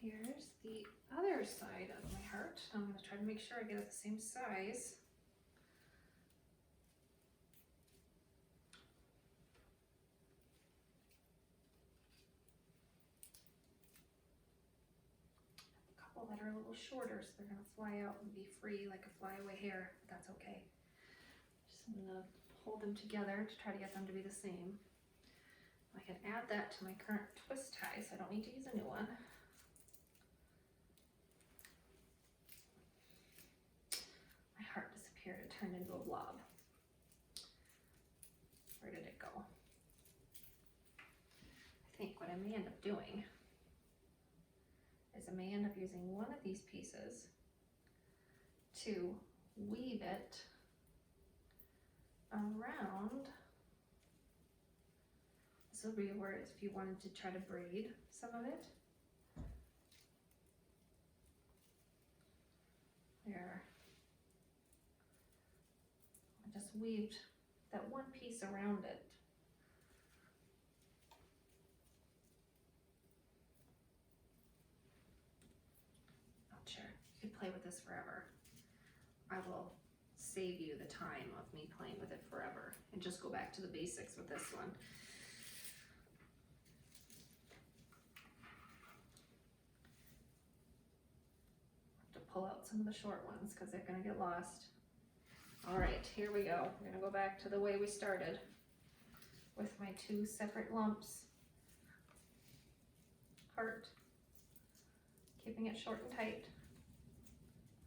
Here's the other side of my heart. I'm going to try to make sure I get it the same size. A couple that are a little shorter, so they're going to fly out and be free like a flyaway hair, but that's okay. Just going to hold them together to try to get them to be the same. I can add that to my current twist tie, so I don't need to use a new one. My heart disappeared, it turned into a blob. Where did it go? I think what I may end up doing is I may end up using one of these pieces to weave it around. This will be where if you wanted to try to braid some of it. There. I just weaved that one piece around it. Not sure. You could play with this forever. I will save you the time of me playing with it forever and just go back to the basics with this one. Pull out some of the short ones because they're going to get lost. All right, here we go. We're going to go back to the way we started with my two separate lumps. Heart, keeping it short and tight.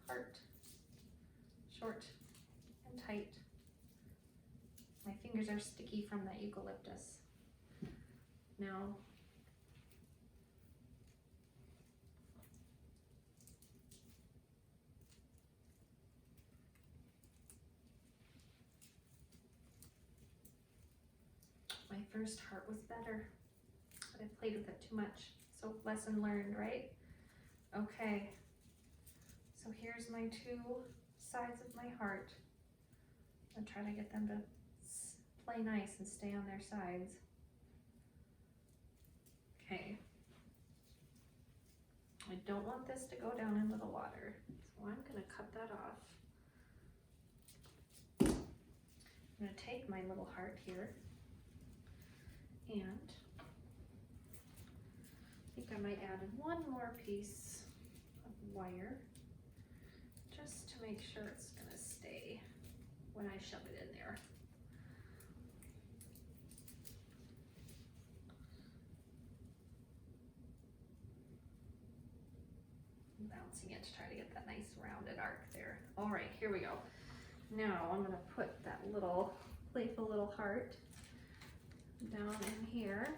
Heart, short and tight. My fingers are sticky from that eucalyptus. Now, my first heart was better, but I played with it too much. So lesson learned, right? Okay, so here's my two sides of my heart. I'm trying to get them to play nice and stay on their sides. Okay. I don't want this to go down into the water, so I'm gonna cut that off. I'm gonna take my little heart here and I think I might add one more piece of wire just to make sure it's gonna stay when I shove it in there. I'm bouncing it to try to get that nice rounded arc there. All right, here we go. Now I'm gonna put that little playful little heart down in here.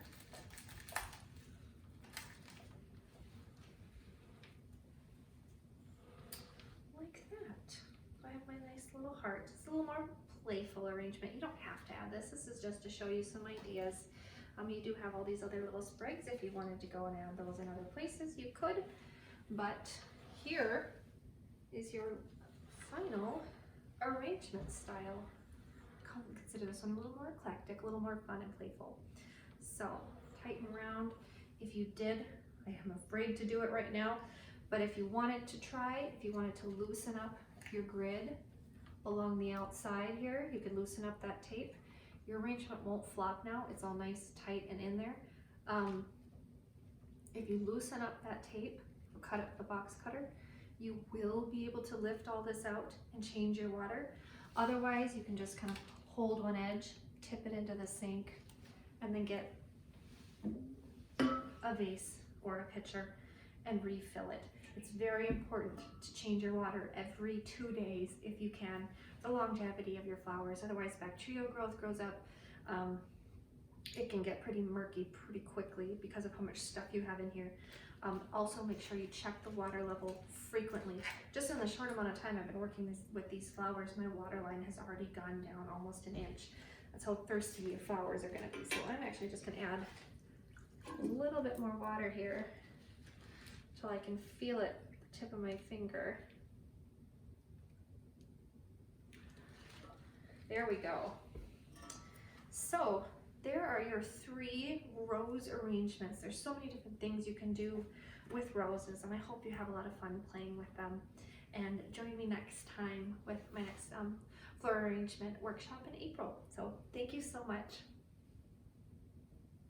Like that. So I have my nice little heart. It's a little more playful arrangement. You don't have to add this. This is just to show you some ideas. You do have all these other little sprigs. If you wanted to go and add those in other places, you could. But here is your final arrangement style. Consider this one a little more eclectic, a little more fun and playful. So tighten around. If you did, I am afraid to do it right now, but if you wanted to try, if you wanted to loosen up your grid along the outside here, you could loosen up that tape. Your arrangement won't flop now. It's all nice, tight, and in there. If you loosen up that tape, or cut it with a box cutter, you will be able to lift all this out and change your water. Otherwise, you can just kind of hold one edge, tip it into the sink, and then get a vase or a pitcher and refill it. It's very important to change your water every 2 days if you can, for the longevity of your flowers. Otherwise, bacterial growth grows up. It can get pretty murky pretty quickly because of how much stuff you have in here. Also, make sure you check the water level frequently. Just in the short amount of time I've been working with these flowers, my water line has already gone down almost an inch. That's how thirsty your flowers are going to be. So I'm actually just going to add a little bit more water here till I can feel it with the tip of my finger. There we go. So there are your 3 rose arrangements. There's so many different things you can do with roses, and I hope you have a lot of fun playing with them. And join me next time with my next floral arrangement workshop in April. So thank you so much.